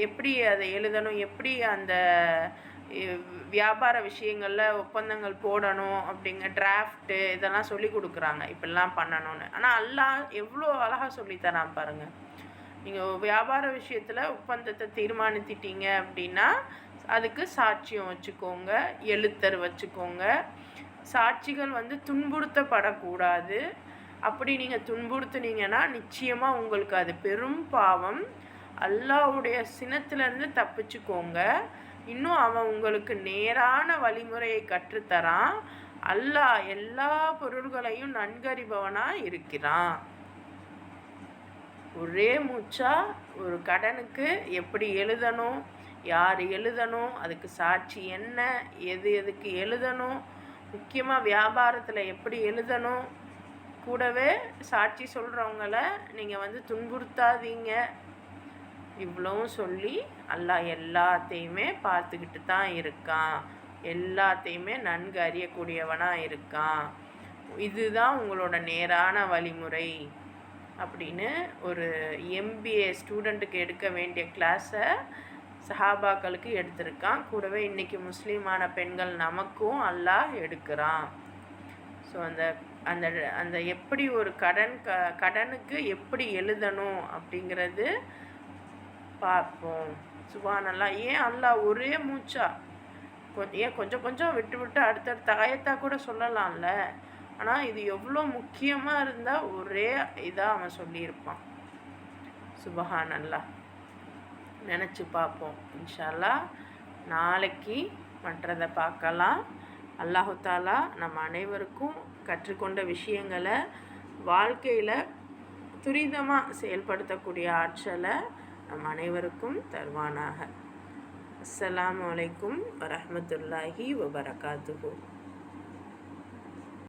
எப்படி அதை எழுதணும், எப்படி அந்த வியாபார விஷயங்களில் ஒப்பந்தங்கள் போடணும் அப்படிங்க டிராஃப்ட்டு இதெல்லாம் சொல்லி கொடுக்குறாங்க, இப்படிலாம் பண்ணணும்னு. ஆனால் அல்லாஹ் எவ்வளோ அழகாக சொல்லித்தரான் பாருங்கள். நீங்கள் வியாபார விஷயத்தில் ஒப்பந்தத்தை தீர்மானித்திட்டீங்க அப்படின்னா அதுக்கு சாட்சியம் வச்சுக்கோங்க, எழுத்தர் வச்சுக்கோங்க. சாட்சிகள் துன்புறுத்தப்படக்கூடாது. அப்படி நீங்கள் துன்புறுத்துனீங்கன்னா நிச்சயமாக உங்களுக்கு அது பெரும் பாவம். அல்லாஹ்வுடைய சினத்திலேருந்து தப்பிச்சுக்கோங்க. இன்னும் அவன் உங்களுக்கு நேரான வழிமுறையை கற்றுத்தரான். அல்லாஹ் எல்லா பொருள்களையும் நன்கறிபவனாக இருக்கிறான். ஒரே மூச்சா ஒரு கடனுக்கு எப்படி எழுதணும், யார் எழுதணும், அதுக்கு சாட்சி என்ன, எதுக்கு எழுதணும், முக்கியமாக வியாபாரத்தில் எப்படி எழுதணும், கூடவே சாட்சி சொல்கிறவங்கள நீங்கள் துன்புறுத்தாதீங்க. இவ்வளவும் சொல்லி அல்லாஹ் எல்லாத்தையுமே பார்த்துக்கிட்டு தான் இருக்கான், எல்லாத்தையுமே நன்கு அறியக்கூடியவனாக இருக்கான். இதுதான் உங்களோட நேரான வழிமுறை அப்படின்னு ஒரு MBA ஸ்டூடெண்ட்டுக்கு எடுக்க வேண்டிய கிளாஸை சஹாபாக்களுக்கு எடுத்திருக்கான். கூடவே இன்றைக்கி முஸ்லீமான பெண்கள் நமக்கும் அல்லாஹ் எடுக்கிறான். ஸோ அந்த அந்த எப்படி ஒரு கடனுக்கு எப்படி எழுதணும் அப்படிங்கிறது பார்ப்போம். சுப்ஹானல்லாஹ். ஏன் அல்லாஹ் ஒரே மூச்சா கொஞ்சம் கொஞ்சம் விட்டு விட்டு அடுத்தடுத்த ஆயத்தாக கூட சொல்லலாம்ல. ஆனால் இது எவ்வளோ முக்கியமாக இருந்தால் ஒரே இதாக அவன் சொல்லியிருப்பான். சுப்ஹானல்லாஹ். நினச்சி பார்ப்போம். இன்ஷா அல்லாஹ் நாளைக்கு மற்றதை பார்க்கலாம். அல்லாஹு தாலா நம்ம அனைவருக்கும் கற்றுக்கொண்ட விஷயங்களை வாழ்க்கையில் துரிதமாக செயல்படுத்தக்கூடிய ஆற்றலை நம் அனைவருக்கும் தருவானாக. அஸ்ஸலாமு அலைக்கும் வரஹ்மத்துல்லாஹி வபரகாத்துஹு.